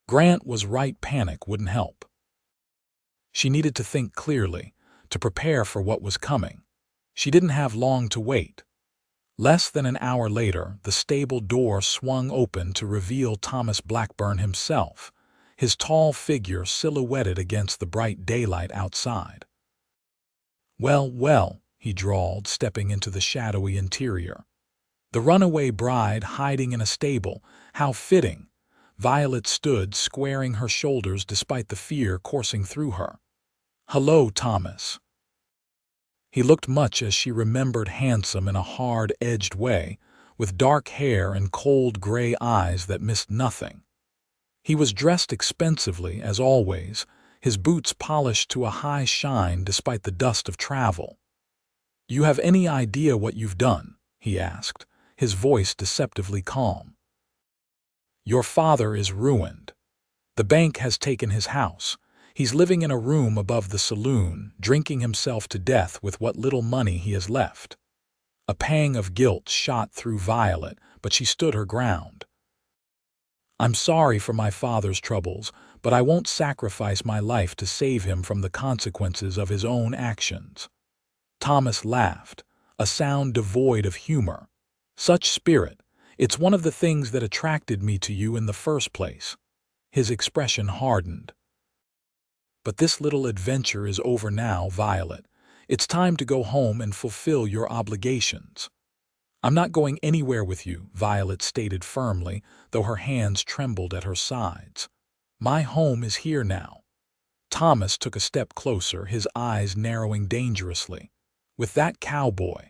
Grant was right, panic wouldn't help. She needed to think clearly, to prepare for what was coming. She didn't have long to wait. Less than an hour later, the stable door swung open to reveal Thomas Blackburn himself, his tall figure silhouetted against the bright daylight outside. "Well, well," he drawled, stepping into the shadowy interior. "The runaway bride hiding in a stable, how fitting." Violet stood, squaring her shoulders despite the fear coursing through her. "Hello, Thomas." He looked much as she remembered, handsome in a hard-edged way, with dark hair and cold gray eyes that missed nothing. He was dressed expensively, as always, his boots polished to a high shine despite the dust of travel. "You have any idea what you've done?" he asked, his voice deceptively calm. "Your father is ruined. The bank has taken his house. He's living in a room above the saloon, drinking himself to death with what little money he has left." A pang of guilt shot through Violet, but she stood her ground. "I'm sorry for my father's troubles, but I won't sacrifice my life to save him from the consequences of his own actions." Thomas laughed, a sound devoid of humor. "Such spirit. It's one of the things that attracted me to you in the first place." His expression hardened. "But this little adventure is over now, Violet. It's time to go home and fulfill your obligations." I'm not going anywhere with you, Violet stated firmly, though her hands trembled at her sides. My home is here now. Thomas took a step closer, his eyes narrowing dangerously. With that cowboy.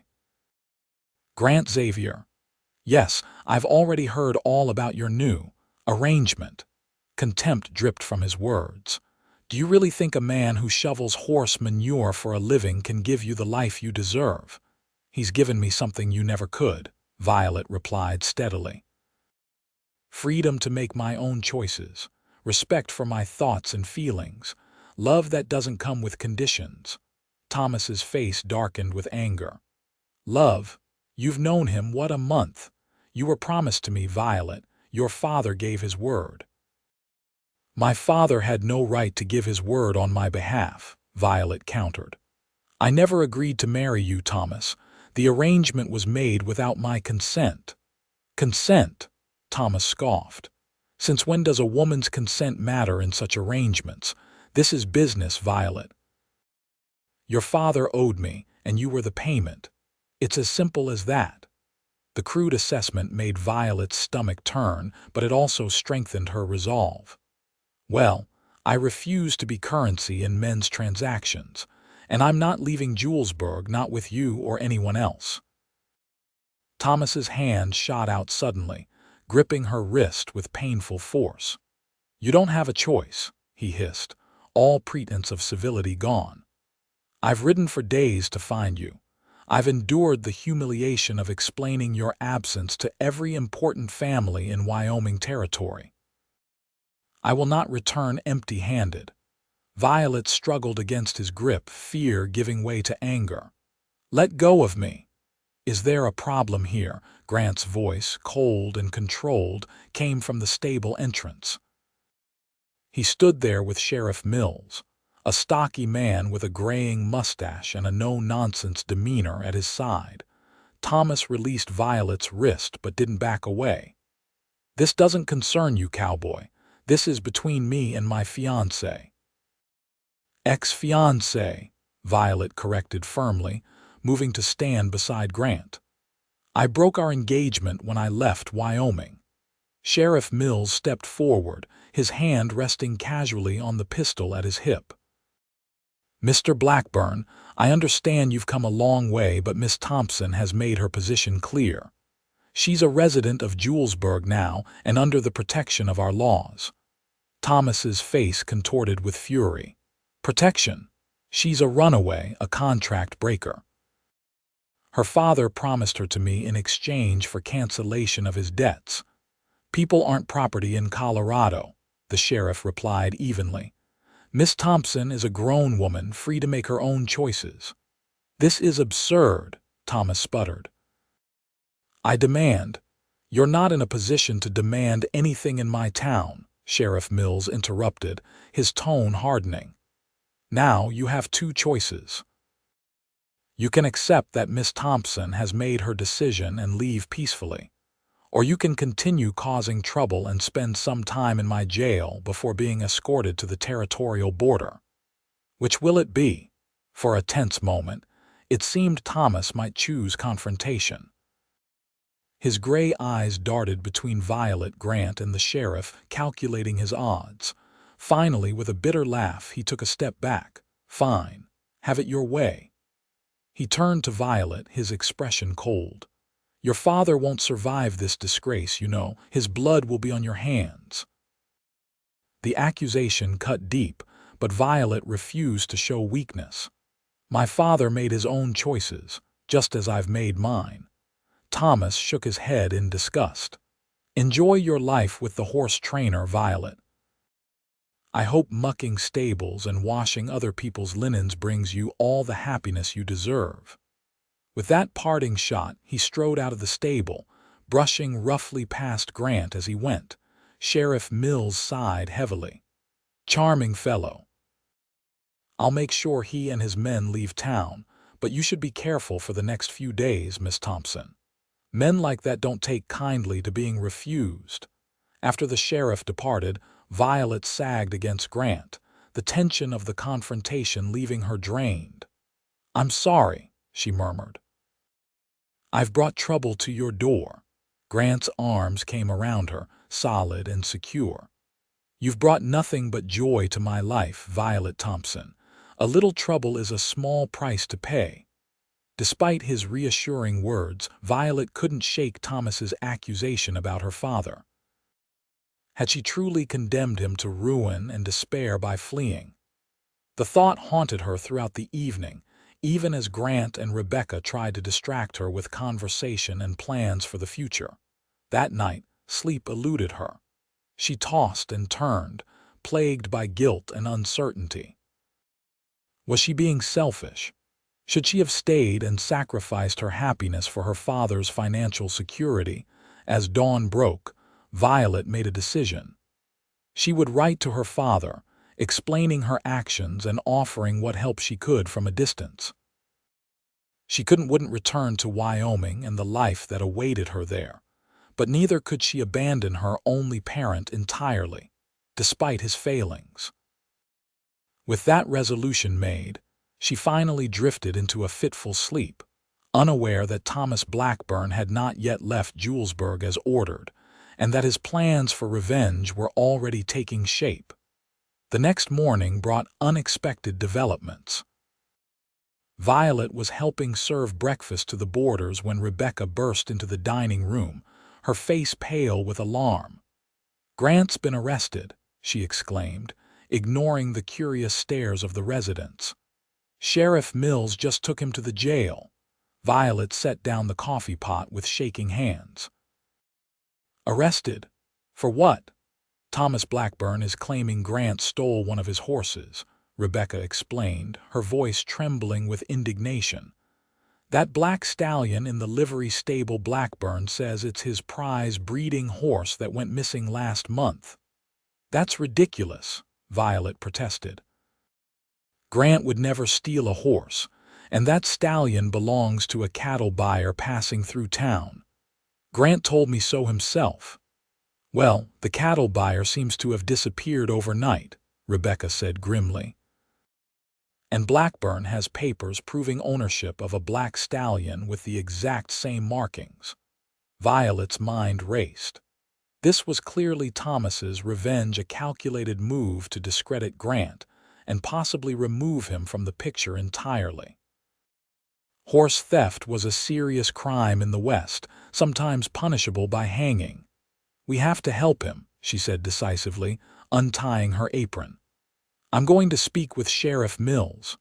Grant Xavier. Yes, I've already heard all about your new arrangement. Contempt dripped from his words. Do you really think a man who shovels horse manure for a living can give you the life you deserve? He's given me something you never could, Violet replied steadily. Freedom to make my own choices, respect for my thoughts and feelings, love that doesn't come with conditions. Thomas's face darkened with anger. Love? You've known him, what, a month? You were promised to me, Violet. Your father gave his word. My father had no right to give his word on my behalf, Violet countered. I never agreed to marry you, Thomas. The arrangement was made without my consent. Consent? Thomas scoffed. Since when does a woman's consent matter in such arrangements? This is business, Violet. Your father owed me, and you were the payment. It's as simple as that. The crude assessment made Violet's stomach turn, but it also strengthened her resolve. Well, I refuse to be currency in men's transactions, and I'm not leaving Julesburg, not with you or anyone else. Thomas's hand shot out suddenly, gripping her wrist with painful force. You don't have a choice, he hissed, all pretense of civility gone. I've ridden for days to find you. I've endured the humiliation of explaining your absence to every important family in Wyoming territory. I will not return empty-handed. Violet struggled against his grip, fear giving way to anger. Let go of me. Is there a problem here? Grant's voice, cold and controlled, came from the stable entrance. He stood there with Sheriff Mills, a stocky man with a graying mustache and a no-nonsense demeanor at his side. Thomas released Violet's wrist but didn't back away. This doesn't concern you, Cowboy. This is between me and my fiancé. Ex-fiancé, Violet corrected firmly, moving to stand beside Grant. I broke our engagement when I left Wyoming. Sheriff Mills stepped forward, his hand resting casually on the pistol at his hip. Mr. Blackburn, I understand you've come a long way, but Miss Thompson has made her position clear. She's a resident of Julesburg now and under the protection of our laws. Thomas's face contorted with fury. Protection? She's a runaway, a contract breaker. Her father promised her to me in exchange for cancellation of his debts. People aren't property in Colorado, the sheriff replied evenly. Miss Thompson is a grown woman, free to make her own choices. This is absurd, Thomas sputtered. I demand. You're not in a position to demand anything in my town, Sheriff Mills interrupted, his tone hardening. Now you have two choices. You can accept that Miss Thompson has made her decision and leave peacefully, or you can continue causing trouble and spend some time in my jail before being escorted to the territorial border. Which will it be? For a tense moment, it seemed Thomas might choose confrontation. His gray eyes darted between Violet, Grant, and the sheriff, calculating his odds. Finally, with a bitter laugh, he took a step back. Fine. Have it your way. He turned to Violet, his expression cold. Your father won't survive this disgrace, you know. His blood will be on your hands. The accusation cut deep, but Violet refused to show weakness. My father made his own choices, just as I've made mine. Thomas shook his head in disgust. Enjoy your life with the horse trainer, Violet. I hope mucking stables and washing other people's linens brings you all the happiness you deserve. With that parting shot, he strode out of the stable, brushing roughly past Grant as he went. Sheriff Mills sighed heavily. Charming fellow. I'll make sure he and his men leave town, but you should be careful for the next few days, Miss Thompson. Men like that don't take kindly to being refused. After the sheriff departed, Violet sagged against Grant, the tension of the confrontation leaving her drained. I'm sorry, she murmured. I've brought trouble to your door. Grant's arms came around her, solid and secure. You've brought nothing but joy to my life, Violet Thompson. A little trouble is a small price to pay. Despite his reassuring words, Violet couldn't shake Thomas's accusation about her father. Had she truly condemned him to ruin and despair by fleeing? The thought haunted her throughout the evening, even as Grant and Rebecca tried to distract her with conversation and plans for the future. That night, sleep eluded her. She tossed and turned, plagued by guilt and uncertainty. Was she being selfish? Should she have stayed and sacrificed her happiness for her father's financial security? As dawn broke, Violet made a decision. She would write to her father, explaining her actions and offering what help she could from a distance. She wouldn't return to Wyoming and the life that awaited her there, but neither could she abandon her only parent entirely, despite his failings. With that resolution made, she finally drifted into a fitful sleep, unaware that Thomas Blackburn had not yet left Julesburg as ordered, and that his plans for revenge were already taking shape. The next morning brought unexpected developments. Violet was helping serve breakfast to the boarders when Rebecca burst into the dining room, her face pale with alarm. "Grant's been arrested," she exclaimed, ignoring the curious stares of the residents. "Sheriff Mills just took him to the jail." Violet set down the coffee pot with shaking hands. "Arrested? For what?" "Thomas Blackburn is claiming Grant stole one of his horses," Rebecca explained, her voice trembling with indignation. "That black stallion in the livery stable Blackburn says it's his prize breeding horse that went missing last month." "That's ridiculous," Violet protested. "Grant would never steal a horse, and that stallion belongs to a cattle buyer passing through town. Grant told me so himself." "Well, the cattle buyer seems to have disappeared overnight," Rebecca said grimly. "And Blackburn has papers proving ownership of a black stallion with the exact same markings." Violet's mind raced. This was clearly Thomas's revenge, a calculated move to discredit Grant and possibly remove him from the picture entirely. Horse theft was a serious crime in the West, sometimes punishable by hanging. "We have to help him," she said decisively, untying her apron. "I'm going to speak with Sheriff Mills."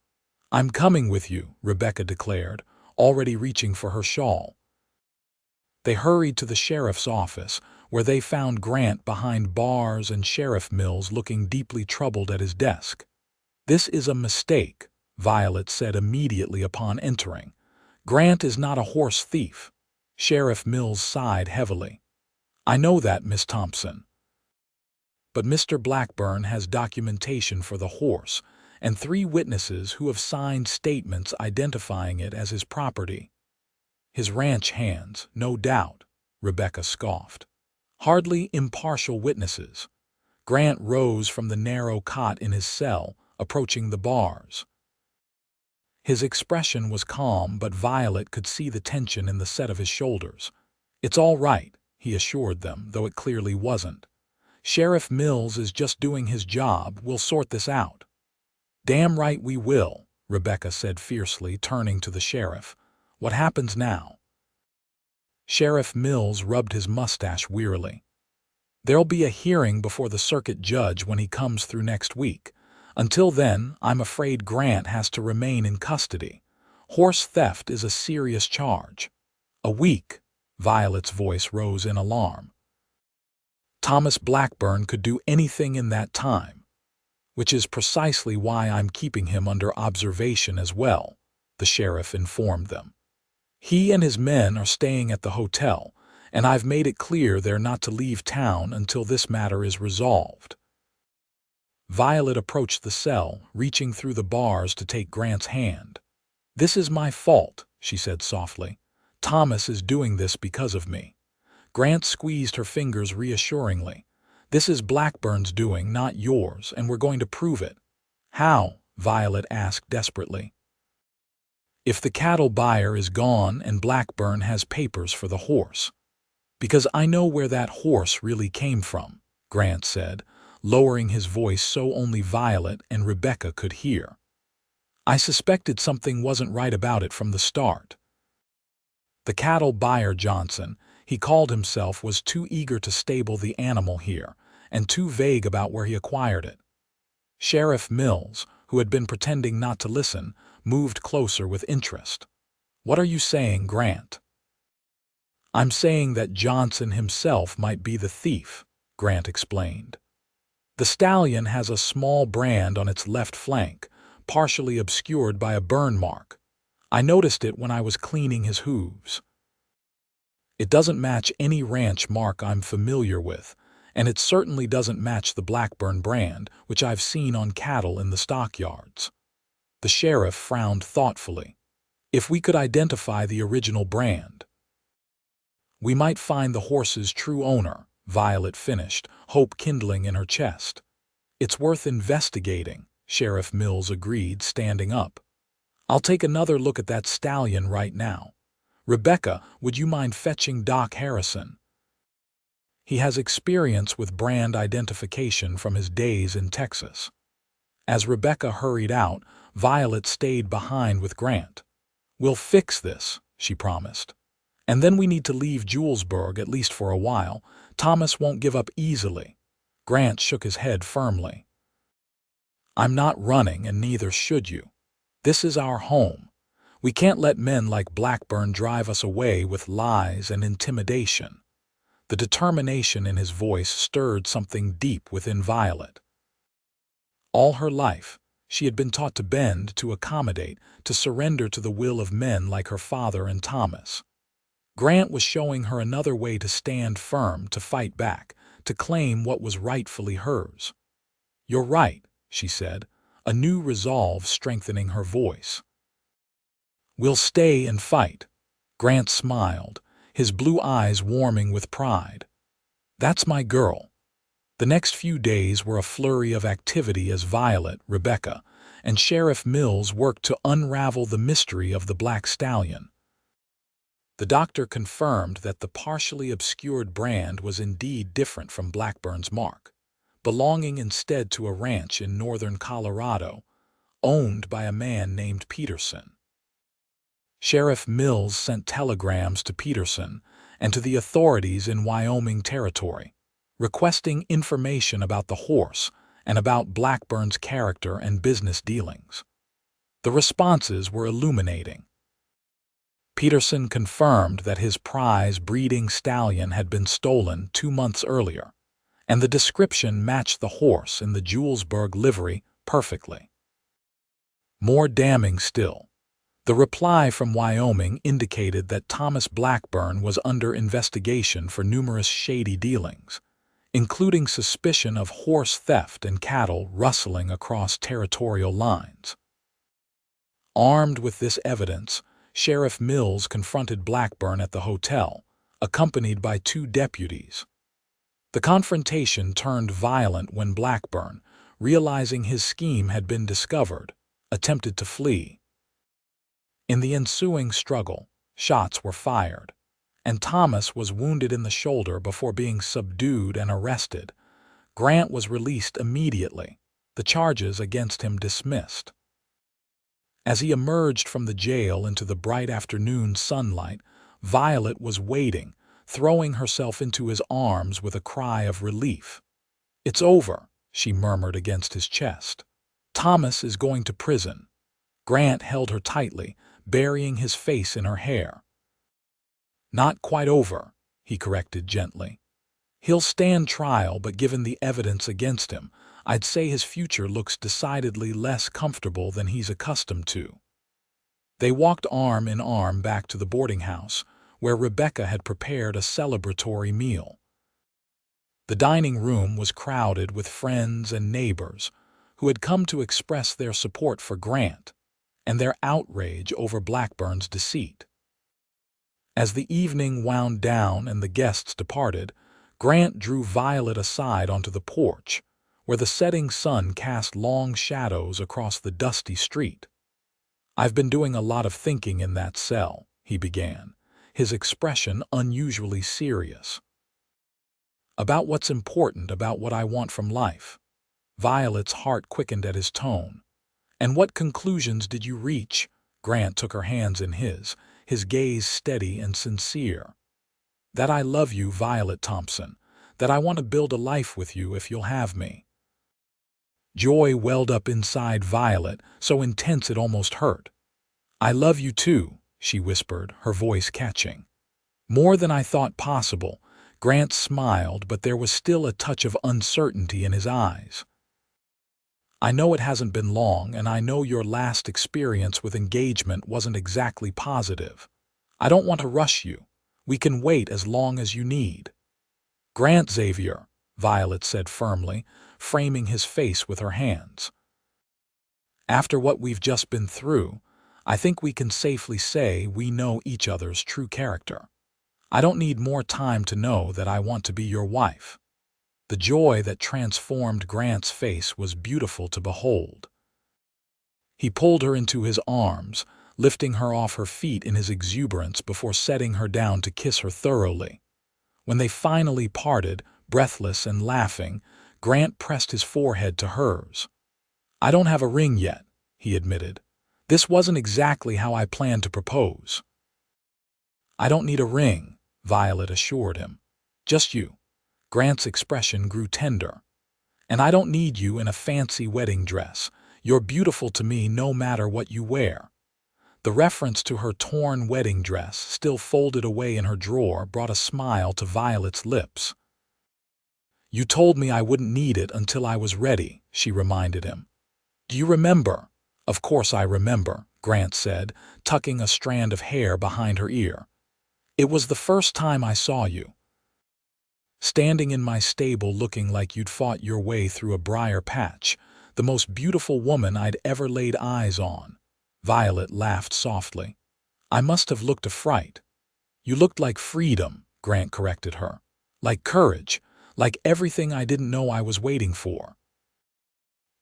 "I'm coming with you," Rebecca declared, already reaching for her shawl. They hurried to the sheriff's office, where they found Grant behind bars and Sheriff Mills looking deeply troubled at his desk. "This is a mistake," Violet said immediately upon entering. "Grant is not a horse thief." Sheriff Mills sighed heavily. "I know that, Miss Thompson. But Mr. Blackburn has documentation for the horse and 3 witnesses who have signed statements identifying it as his property." "His ranch hands, no doubt," Rebecca scoffed. "Hardly impartial witnesses." Grant rose from the narrow cot in his cell, approaching the bars. His expression was calm, but Violet could see the tension in the set of his shoulders. "It's all right," he assured them, though it clearly wasn't. "Sheriff Mills is just doing his job. We'll sort this out." "Damn right we will," Rebecca said fiercely, turning to the sheriff. "What happens now?" Sheriff Mills rubbed his mustache wearily. "There'll be a hearing before the circuit judge when he comes through next week. Until then, I'm afraid Grant has to remain in custody. Horse theft is a serious charge." "A week?" Violet's voice rose in alarm. "Thomas Blackburn could do anything in that time, which is precisely why I'm keeping him under observation as well," the sheriff informed them. "He and his men are staying at the hotel, and I've made it clear they're not to leave town until this matter is resolved." Violet approached the cell, reaching through the bars to take Grant's hand. "This is my fault," she said softly. "Thomas is doing this because of me." Grant squeezed her fingers reassuringly. "This is Blackburn's doing, not yours, and we're going to prove it." "How?" Violet asked desperately. If the cattle buyer is gone and Blackburn has papers for the horse. Because I know where that horse really came from, Grant said, lowering his voice so only Violet and Rebecca could hear. I suspected something wasn't right about it from the start. The cattle buyer Johnson, he called himself, was too eager to stable the animal here, and too vague about where he acquired it. Sheriff Mills, who had been pretending not to listen, moved closer with interest. What are you saying, Grant? I'm saying that Johnson himself might be the thief, Grant explained. The stallion has a small brand on its left flank, partially obscured by a burn mark. I noticed it when I was cleaning his hooves. It doesn't match any ranch mark I'm familiar with, and it certainly doesn't match the Blackburn brand, which I've seen on cattle in the stockyards. The sheriff frowned thoughtfully. If we could identify the original brand, we might find the horse's true owner, Violet finished, hope kindling in her chest. It's worth investigating, Sheriff Mills agreed, standing up. I'll take another look at that stallion right now. Rebecca, would you mind fetching Doc Harrison? He has experience with brand identification from his days in Texas. As Rebecca hurried out, Violet stayed behind with Grant. We'll fix this, she promised. And then we need to leave Julesburg, at least for a while. Thomas won't give up easily. Grant shook his head firmly. I'm not running, and neither should you. This is our home. We can't let men like Blackburn drive us away with lies and intimidation. The determination in his voice stirred something deep within Violet. All her life, she had been taught to bend, to accommodate, to surrender to the will of men like her father and Thomas. Grant was showing her another way to stand firm, to fight back, to claim what was rightfully hers. You're right, she said, a new resolve strengthening her voice. We'll stay and fight. Grant smiled, his blue eyes warming with pride. That's my girl. The next few days were a flurry of activity as Violet, Rebecca, and Sheriff Mills worked to unravel the mystery of the black stallion. The doctor confirmed that the partially obscured brand was indeed different from Blackburn's mark, belonging instead to a ranch in northern Colorado, owned by a man named Peterson. Sheriff Mills sent telegrams to Peterson and to the authorities in Wyoming Territory, requesting information about the horse and about Blackburn's character and business dealings. The responses were illuminating. Peterson confirmed that his prize breeding stallion had been stolen 2 months earlier, and the description matched the horse in the Julesburg livery perfectly. More damning still, the reply from Wyoming indicated that Thomas Blackburn was under investigation for numerous shady dealings, including suspicion of horse theft and cattle rustling across territorial lines. Armed with this evidence, Sheriff Mills confronted Blackburn at the hotel, accompanied by 2 deputies. The confrontation turned violent when Blackburn, realizing his scheme had been discovered, attempted to flee. In the ensuing struggle, shots were fired, and Thomas was wounded in the shoulder before being subdued and arrested. Grant was released immediately, the charges against him dismissed. As he emerged from the jail into the bright afternoon sunlight, Violet was waiting, throwing herself into his arms with a cry of relief. It's over, she murmured against his chest. Thomas is going to prison. Grant held her tightly, burying his face in her hair. Not quite over, he corrected gently. He'll stand trial, but given the evidence against him, I'd say his future looks decidedly less comfortable than he's accustomed to. They walked arm in arm back to the boarding house, where Rebecca had prepared a celebratory meal. The dining room was crowded with friends and neighbors who had come to express their support for Grant and their outrage over Blackburn's deceit. As the evening wound down and the guests departed, Grant drew Violet aside onto the porch, where the setting sun cast long shadows across the dusty street. "I've been doing a lot of thinking in that cell," he began, his expression unusually serious. "About what's important, about what I want from life." Violet's heart quickened at his tone. "And what conclusions did you reach?" Grant took her hands in his gaze steady and sincere. "That I love you, Violet Thompson. That I want to build a life with you if you'll have me." Joy welled up inside Violet, so intense it almost hurt. "I love you too," she whispered, her voice catching. "More than I thought possible." Grant smiled, but there was still a touch of uncertainty in his eyes. "I know it hasn't been long, and I know your last experience with engagement wasn't exactly positive. I don't want to rush you. We can wait as long as you need." "Grant Xavier," Violet said firmly, framing his face with her hands. "After what we've just been through, I think we can safely say we know each other's true character. I don't need more time to know that I want to be your wife." The joy that transformed Grant's face was beautiful to behold. He pulled her into his arms, lifting her off her feet in his exuberance before setting her down to kiss her thoroughly. When they finally parted, breathless and laughing, Grant pressed his forehead to hers. "I don't have a ring yet," he admitted. "This wasn't exactly how I planned to propose." "I don't need a ring," Violet assured him. "Just you." Grant's expression grew tender. "And I don't need you in a fancy wedding dress. You're beautiful to me no matter what you wear." The reference to her torn wedding dress, still folded away in her drawer, brought a smile to Violet's lips. "You told me I wouldn't need it until I was ready," she reminded him. "Do you remember?" "Of course I remember," Grant said, tucking a strand of hair behind her ear. "It was the first time I saw you. Standing in my stable looking like you'd fought your way through a briar patch, the most beautiful woman I'd ever laid eyes on." Violet laughed softly. "I must have looked a fright." "You looked like freedom," Grant corrected her. "Like courage, like everything I didn't know I was waiting for."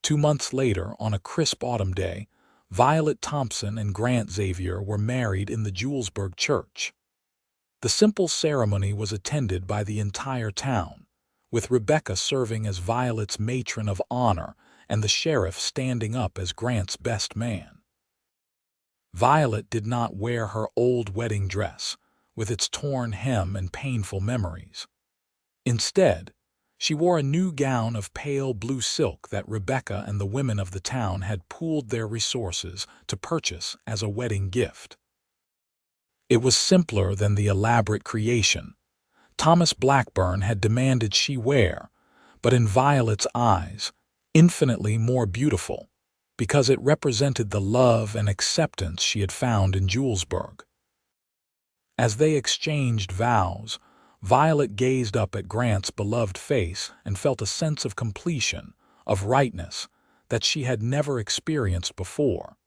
2 months later, on a crisp autumn day, Violet Thompson and Grant Xavier were married in the Julesburg church. The simple ceremony was attended by the entire town, with Rebecca serving as Violet's matron of honor and the sheriff standing up as Grant's best man. Violet did not wear her old wedding dress, with its torn hem and painful memories. Instead, she wore a new gown of pale blue silk that Rebecca and the women of the town had pooled their resources to purchase as a wedding gift. It was simpler than the elaborate creation Thomas Blackburn had demanded she wear, but in Violet's eyes, infinitely more beautiful, because it represented the love and acceptance she had found in Julesburg. As they exchanged vows, Violet gazed up at Grant's beloved face and felt a sense of completion, of rightness, that she had never experienced before.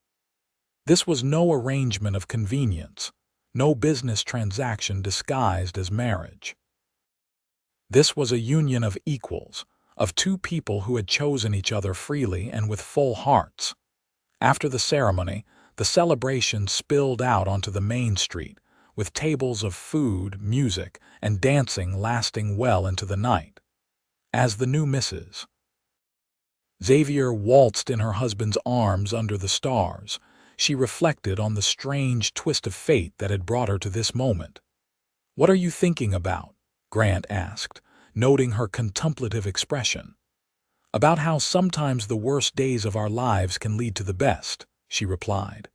This was no arrangement of convenience, no business transaction disguised as marriage. This was a union of equals, of two people who had chosen each other freely and with full hearts. After the ceremony, the celebration spilled out onto the main street, with tables of food, music, and dancing lasting well into the night. As the new Mrs. Xavier waltzed in her husband's arms under the stars, she reflected on the strange twist of fate that had brought her to this moment. "What are you thinking about?" Grant asked, noting her contemplative expression. "About how sometimes the worst days of our lives can lead to the best," she replied.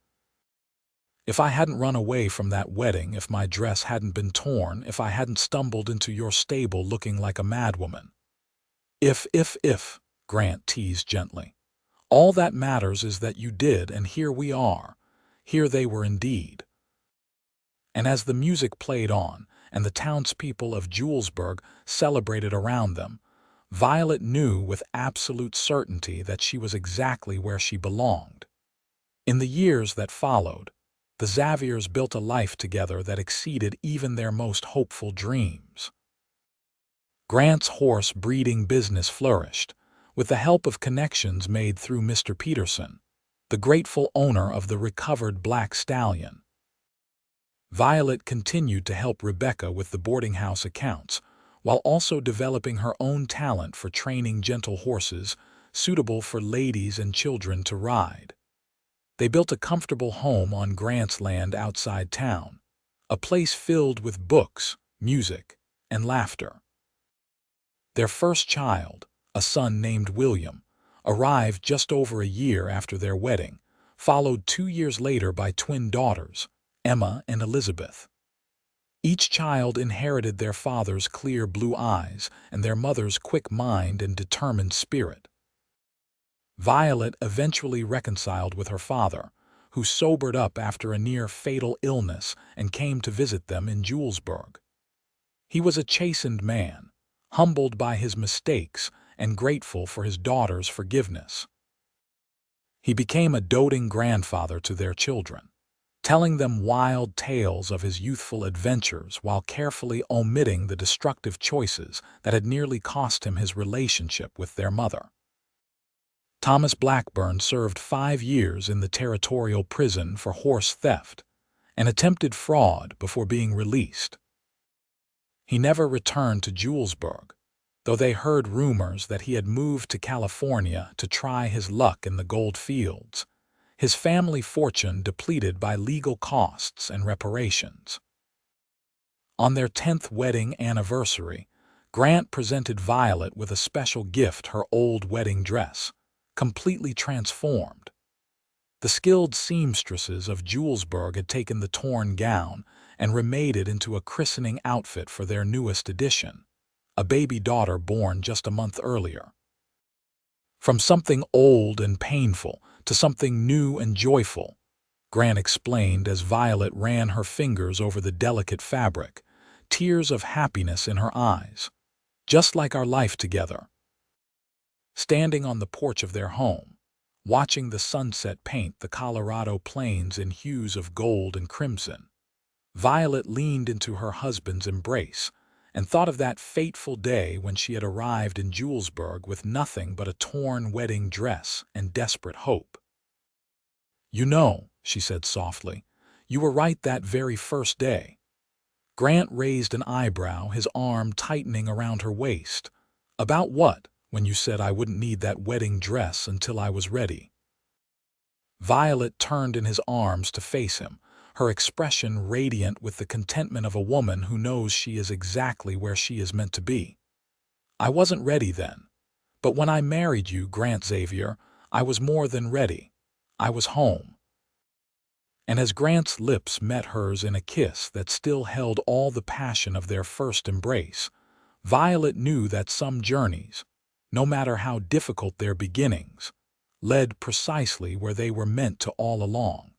"If I hadn't run away from that wedding, if my dress hadn't been torn, if I hadn't stumbled into your stable looking like a madwoman." If, Grant teased gently. "All that matters is that you did, and here we are." Here they were indeed. And as the music played on, and the townspeople of Julesburg celebrated around them, Violet knew with absolute certainty that she was exactly where she belonged. In the years that followed, the Xaviers built a life together that exceeded even their most hopeful dreams. Grant's horse breeding business flourished, with the help of connections made through Mr. Peterson. the grateful owner of the recovered black stallion. Violet continued to help Rebecca with the boarding house accounts, while also developing her own talent for training gentle horses suitable for ladies and children to ride. They built a comfortable home on Grant's land outside town, a place filled with books, music, and laughter. Their first child, a son named William, arrived just over a year after their wedding, followed 2 years later by twin daughters, Emma and Elizabeth. Each child inherited their father's clear blue eyes and their mother's quick mind and determined spirit. Violet eventually reconciled with her father, who sobered up after a near-fatal illness and came to visit them in Julesburg. He was a chastened man, humbled by his mistakes and grateful for his daughter's forgiveness. He became a doting grandfather to their children, telling them wild tales of his youthful adventures while carefully omitting the destructive choices that had nearly cost him his relationship with their mother. Thomas Blackburn served 5 years in the territorial prison for horse theft and attempted fraud before being released. He never returned to Julesburg, though they heard rumors that he had moved to California to try his luck in the gold fields, his family fortune depleted by legal costs and reparations. On their 10th wedding anniversary, Grant presented Violet with a special gift, her old wedding dress, completely transformed. The skilled seamstresses of Julesburg had taken the torn gown and remade it into a christening outfit for their newest addition, a baby daughter born just a month earlier. From something old and painful to something new and joyful, Grant explained as Violet ran her fingers over the delicate fabric, tears of happiness in her eyes, just like our life together. Standing on the porch of their home, watching the sunset paint the Colorado plains in hues of gold and crimson, Violet leaned into her husband's embrace and thought of that fateful day when she had arrived in Julesburg with nothing but a torn wedding dress and desperate hope. "You know," she said softly, "you were right that very first day." Grant raised an eyebrow, his arm tightening around her waist. "About what? When you said I wouldn't need that wedding dress until I was ready." Violet turned in his arms to face him, her expression radiant with the contentment of a woman who knows she is exactly where she is meant to be. "I wasn't ready then. But when I married you, Grant Xavier, I was more than ready. I was home." And as Grant's lips met hers in a kiss that still held all the passion of their first embrace, Violet knew that some journeys, no matter how difficult their beginnings, led precisely where they were meant to all along.